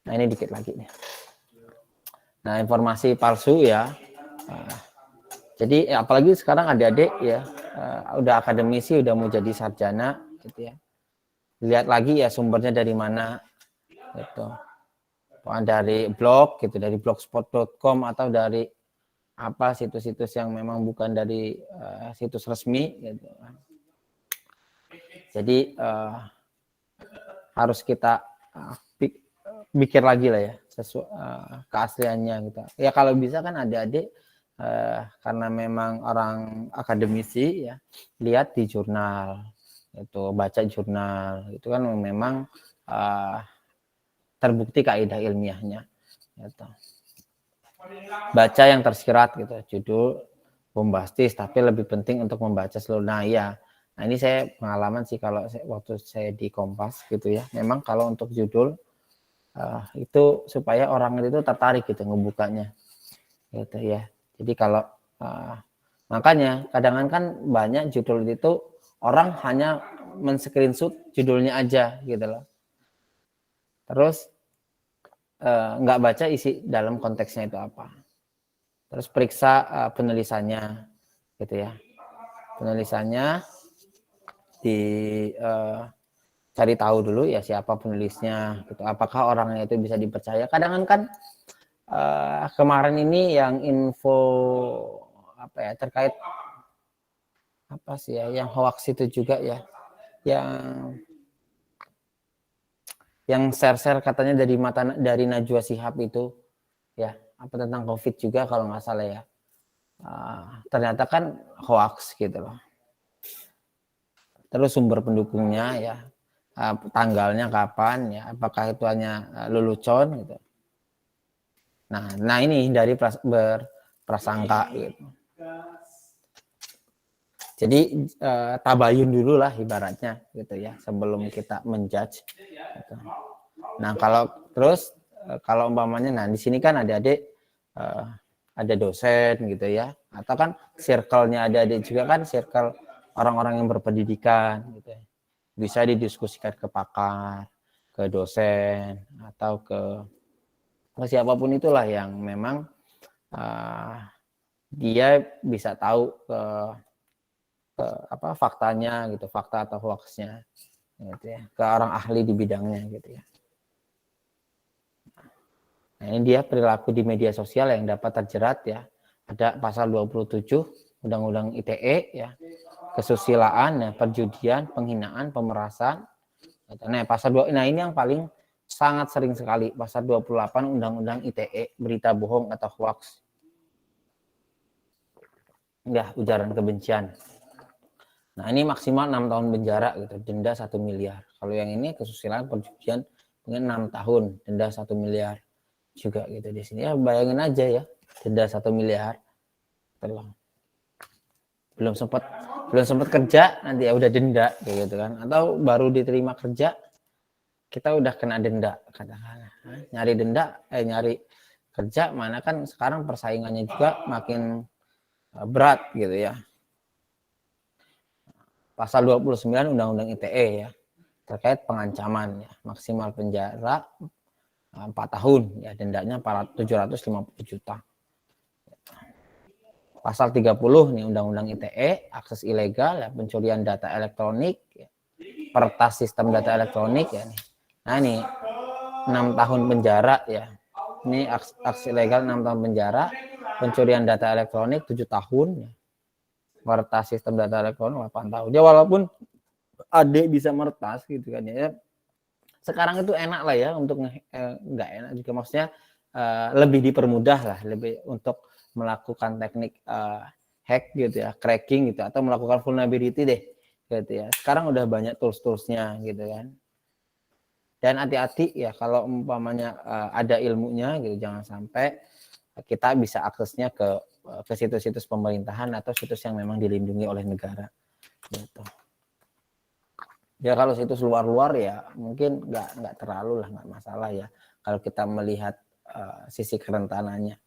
ini dikit lagi nih. Nah, informasi palsu ya. Jadi apalagi sekarang adik-adik ya udah akademisi, udah mau jadi sarjana gitu ya. Lihat lagi ya sumbernya dari mana gitu. Dari blog gitu, dari blogspot.com atau dari apa situs-situs yang memang bukan dari situs resmi gitu. Jadi harus kita pikir lagi lah ya keasliannya gitu. Ya kalau bisa kan adik-adik karena memang orang akademisi ya lihat di jurnal itu, baca jurnal itu kan memang terbukti kaidah ilmiahnya gitu. Baca yang tersirat gitu, judul bombastis tapi lebih penting untuk membaca seluruh. Nah ini saya pengalaman sih kalau waktu saya di Kompas gitu ya, memang kalau untuk judul itu supaya orang itu tertarik gitu ngebukanya gitu ya. Jadi kalau makanya kadang kan banyak judul itu orang hanya men-screenshot judulnya aja gitu loh, terus nggak baca isi dalam konteksnya itu apa, terus periksa penulisannya gitu ya, penulisannya di cari tahu dulu ya siapa penulisnya gitu, apakah orangnya itu bisa dipercaya. Kadang kan kemarin ini yang info apa ya terkait apa sih ya yang hoax itu juga ya, yang share katanya dari Najwa Shihab itu ya, apa tentang COVID juga kalau nggak salah ya, ternyata kan hoax gitu loh. Terus sumber pendukungnya ya, tanggalnya kapan ya, apakah itu hanya lelucon gitu. Nah ini hindari berprasangka gitu. Jadi tabayun dulu lah ibaratnya gitu ya sebelum kita menjudge gitu. Nah kalau umpamanya, nah di sini kan adik-adik ada dosen gitu ya, atau kan circle-nya adik-adik juga kan circle orang-orang yang berpendidikan gitu ya. Bisa didiskusikan ke pakar, ke dosen, atau ke siapapun itulah yang memang dia bisa tahu apa faktanya gitu, fakta atau hoaxnya gitu ya, ke orang ahli di bidangnya gitu ya. Nah, ini dia perilaku di media sosial yang dapat terjerat ya. Ada pasal 27 Undang-Undang ITE ya. Kesusilaan ya, perjudian, penghinaan, pemerasan. Nah, nah ini yang paling sangat sering sekali, pasal 28 Undang-Undang ITE, berita bohong atau hoax. Ya, ujaran kebencian. Nah, ini maksimal 6 tahun penjara gitu, denda 1 miliar. Kalau yang ini kesusilaan, perjudian dengan 6 tahun, denda 1 miliar juga gitu di sini. Ya bayangin aja ya, denda 1 miliar. Belum sempat kerja nanti ya udah denda kayak gitu kan. Atau baru diterima kerja kita udah kena denda katakanlah. Nyari kerja mana kan sekarang persaingannya juga makin berat gitu ya. Pasal 29 Undang-Undang ITE ya, terkait pengancaman ya, maksimal penjara 4 tahun ya, dendanya 750 juta. Pasal 30 nih Undang-Undang ITE, akses ilegal ya, pencurian data elektronik ya, peretas sistem data elektronik ya nih. Nah ini 6 tahun penjara ya. Ini akses ilegal 6 tahun penjara, pencurian data elektronik 7 tahun ya. Meretas sistem data elektronik 8 tahun. Ya walaupun adik bisa meretas gitu kan ya. Sekarang itu enak lah ya untuk nggak enak juga, maksudnya lebih dipermudah lah, lebih untuk melakukan teknik hack gitu ya, cracking gitu, atau melakukan vulnerability deh gitu ya. Sekarang udah banyak tools-toolsnya gitu kan. Dan hati-hati ya kalau umpamanya ada ilmunya gitu, jangan sampai kita bisa aksesnya ke ke situs-situs pemerintahan atau situs yang memang dilindungi oleh negara gitu. Ya kalau situs luar-luar ya mungkin nggak terlalu lah, nggak masalah ya kalau kita melihat sisi kerentanannya.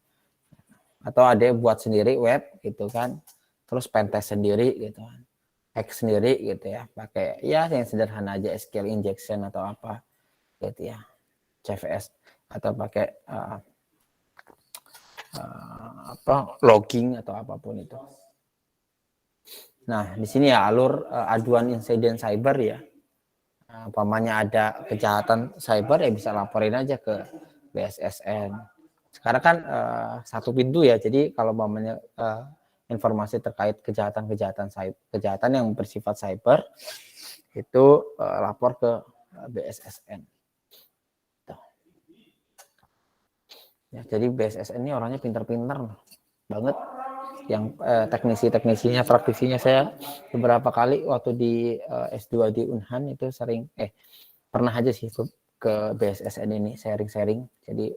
Atau ada yang buat sendiri web gitu kan, terus pentest sendiri gitu kan, hack sendiri gitu ya, pakai ya yang sederhana aja SQL injection atau apa gitu ya, CVS atau pakai logging atau apapun itu. Nah, di sini ya alur aduan insiden cyber ya. Umpamanya ada kejahatan cyber ya bisa laporin aja ke BSSN. Sekarang kan satu pintu ya. Jadi kalau umpamanya informasi terkait kejahatan yang bersifat cyber itu lapor ke BSSN. Ya, jadi BSSN ini orangnya pintar-pintar banget. Yang teknisi-teknisinya, praktisinya saya beberapa kali waktu di S2 di Unhan itu sering pernah aja sih ke BSSN ini sharing-sharing. Jadi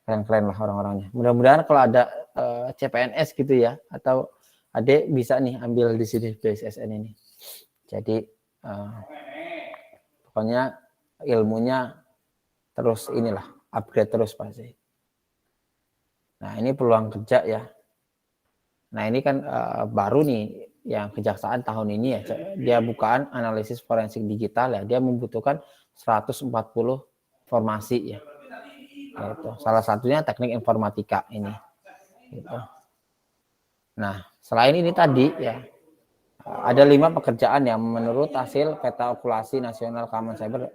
keren-keren lah orang-orangnya. Mudah-mudahan kalau ada CPNS gitu ya atau adik bisa nih ambil di sini BSSN ini. Jadi pokoknya ilmunya terus inilah upgrade terus pasti. Nah ini peluang kerja ya. Nah ini kan baru nih yang kejaksaan tahun ini ya, dia bukaan analisis forensik digital ya, dia membutuhkan 140 formasi ya, gitu. Salah satunya teknik informatika ini. Gitu. Nah selain ini tadi ya, ada 5 pekerjaan yang menurut hasil peta okulasi nasional Common Cyber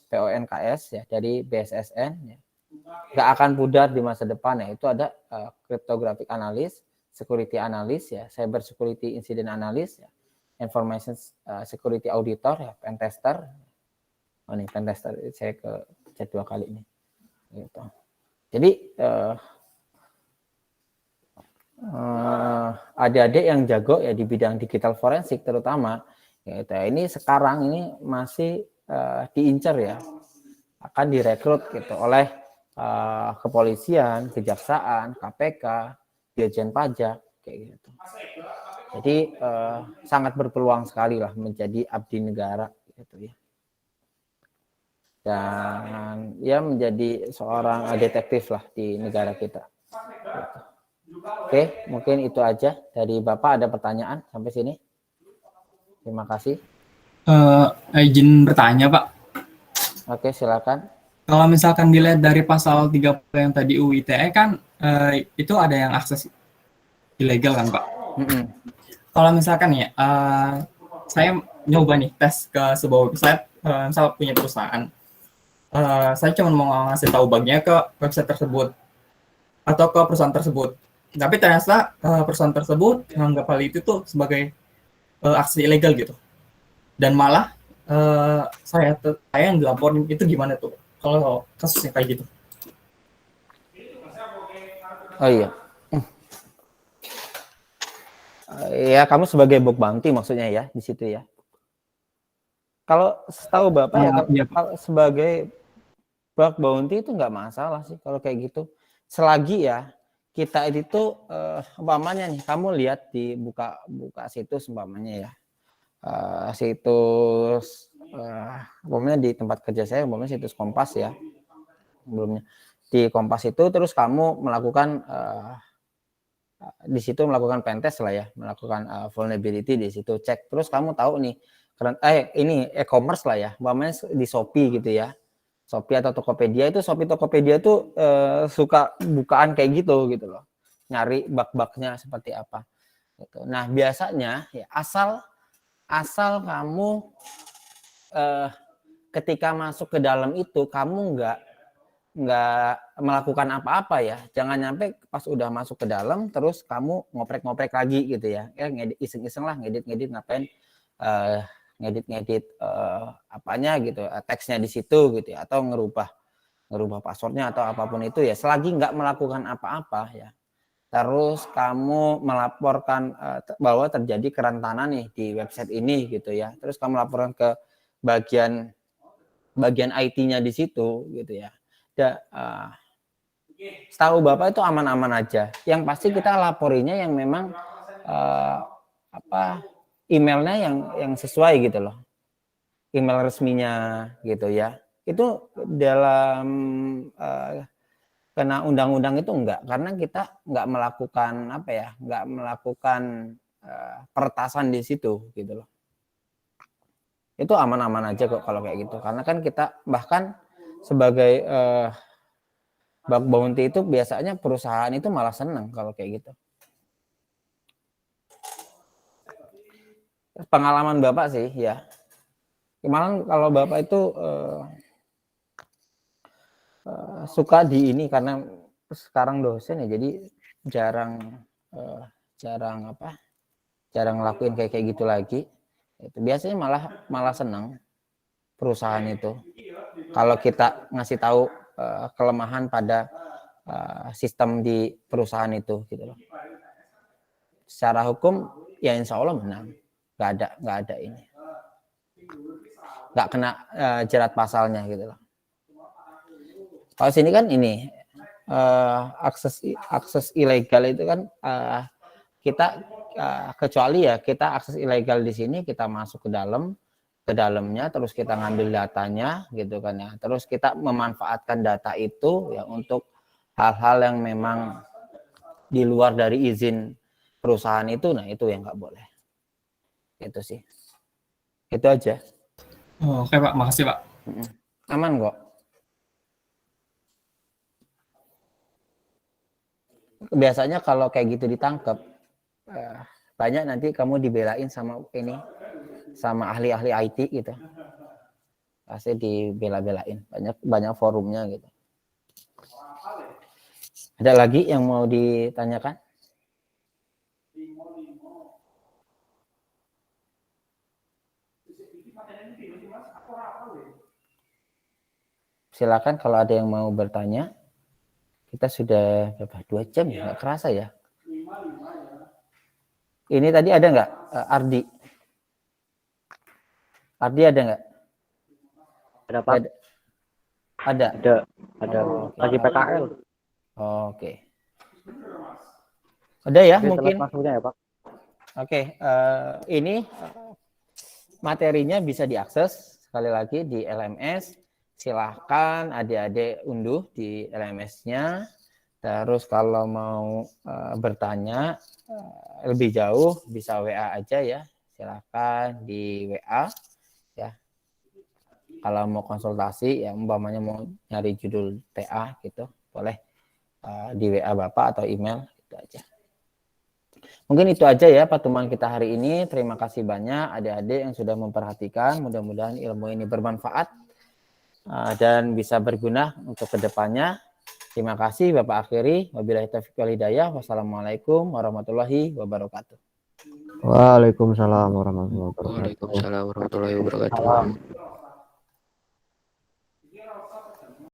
PONKS ya dari BSSN ya, nggak akan pudar di masa depan ya. Itu ada cryptographic analyst, security analyst ya, cyber security incident analyst ya, information security auditor ya, pentester. Oh nih pentester saya ke chat 2 kali ini. Gitu. Jadi adik-adik yang jago ya di bidang digital forensik terutama gitu. Ini sekarang ini masih diincar ya, akan direkrut gitu oleh kepolisian, kejaksaan, KPK, Dirjen Pajak kayak gitu. Jadi sangat berpeluang sekali lah menjadi abdi negara gitu ya. Dan ya menjadi seorang detektif lah di negara kita. Gitu. Oke, mungkin itu aja dari Bapak. Ada pertanyaan sampai sini? Terima kasih. Izin bertanya, Pak. Oke, silakan. Kalau misalkan dilihat dari pasal 30 yang tadi UU ITE kan itu ada yang akses ilegal kan, Pak? Kalau misalkan ya, saya nyoba nih tes ke sebuah website, misal punya perusahaan. Saya cuma mau ngasih tahu bugnya ke website tersebut atau ke perusahaan tersebut. Tapi ternyata perusahaan tersebut menganggap hal itu tuh sebagai akses ilegal gitu. Dan malah saya yang dilaporin itu gimana tuh kalau kasusnya kayak gitu? Oh iya. Ya kamu sebagai bug bounty maksudnya ya di situ ya. Kalau setahu Bapak ya, kalau sebagai bug bounty itu nggak masalah sih kalau kayak gitu. Selagi ya kita itu umpamanya nih, kamu lihat di buka situs umpamanya ya, situs umpamanya di tempat kerja saya umpamanya situs Kompas ya, sebelumnya di Kompas itu terus kamu melakukan di situ melakukan pentest lah ya, melakukan vulnerability di situ, cek terus kamu tahu nih ini e-commerce lah ya, umpamanya di Shopee gitu ya, Shopee atau Tokopedia itu Tokopedia tuh suka bukaan kayak gitu loh, nyari bug-bugnya seperti apa gitu. Nah biasanya ya asal kamu ketika masuk ke dalam itu kamu nggak melakukan apa-apa ya, jangan nyampe pas udah masuk ke dalam terus kamu ngoprek-ngoprek lagi gitu ya, ngedit iseng-iseng lah, ngedit ngapain, ngedit apanya gitu, teksnya di situ gitu ya, atau ngerubah passwordnya atau apapun itu ya, selagi nggak melakukan apa-apa ya, terus kamu melaporkan bahwa terjadi kerentanan nih di website ini gitu ya, terus kamu laporkan ke bagian IT-nya di situ gitu ya, Setahu Bapak itu aman-aman aja. Yang pasti kita laporinya yang memang emailnya yang sesuai gitu loh. Email resminya gitu ya. Itu dalam kena undang-undang itu enggak, karena kita enggak melakukan enggak melakukan peretasan di situ gitu loh. Itu aman-aman aja kok kalau kayak gitu. Karena kan kita bahkan sebagai bug bounty itu biasanya perusahaan itu malah senang kalau kayak gitu. Pengalaman Bapak sih ya. Kemarin kalau Bapak itu suka di ini karena sekarang dosen ya, jadi jarang ngelakuin kayak gitu lagi. Itu biasanya malah senang perusahaan itu kalau kita ngasih tahu kelemahan pada sistem di perusahaan itu gitu loh. Secara hukum ya insya Allah menang, nggak ada ini, nggak kena jerat pasalnya gitu loh. Kalau sini kan ini akses ilegal itu kan kita kecuali ya kita akses ilegal di sini, kita masuk ke dalamnya, terus kita ngambil datanya gitu kan ya, terus kita memanfaatkan data itu ya untuk hal-hal yang memang di luar dari izin perusahaan itu, nah itu yang nggak boleh. Itu sih, itu aja. Oh, oke Pak, makasih Pak. Aman kok. Biasanya kalau kayak gitu ditangkap, banyak nanti kamu dibelain sama ahli-ahli IT gitu. Pasti dibela-belain, banyak forumnya gitu. Ada lagi yang mau ditanyakan? Silakan kalau ada yang mau bertanya. Kita sudah berapa? 2 jam ya, nggak kerasa ya. Ini tadi ada nggak Ardi? Ardi ada nggak? Ada Pak. Ada. Oh, lagi PKL. Oke. Ada ya Oke, mungkin. Maksudnya ya Pak. Oke, ini materinya bisa diakses sekali lagi di LMS. Silahkan adik-adik unduh di LMS-nya. Terus kalau mau bertanya lebih jauh bisa WA aja ya. Silahkan di WA ya. Kalau mau konsultasi ya umpamanya mau nyari judul TA gitu, boleh di WA Bapak atau email gitu aja. Mungkin itu aja ya pertemuan kita hari ini. Terima kasih banyak adik-adik yang sudah memperhatikan. Mudah-mudahan ilmu ini bermanfaat dan bisa berguna untuk kedepannya. Terima kasih Bapak akhiri. Wabillahi taufiq wal hidayah. Wassalamualaikum warahmatullahi wabarakatuh. Waalaikumsalam warahmatullahi wabarakatuh. Waalaikumsalam warahmatullahi wabarakatuh.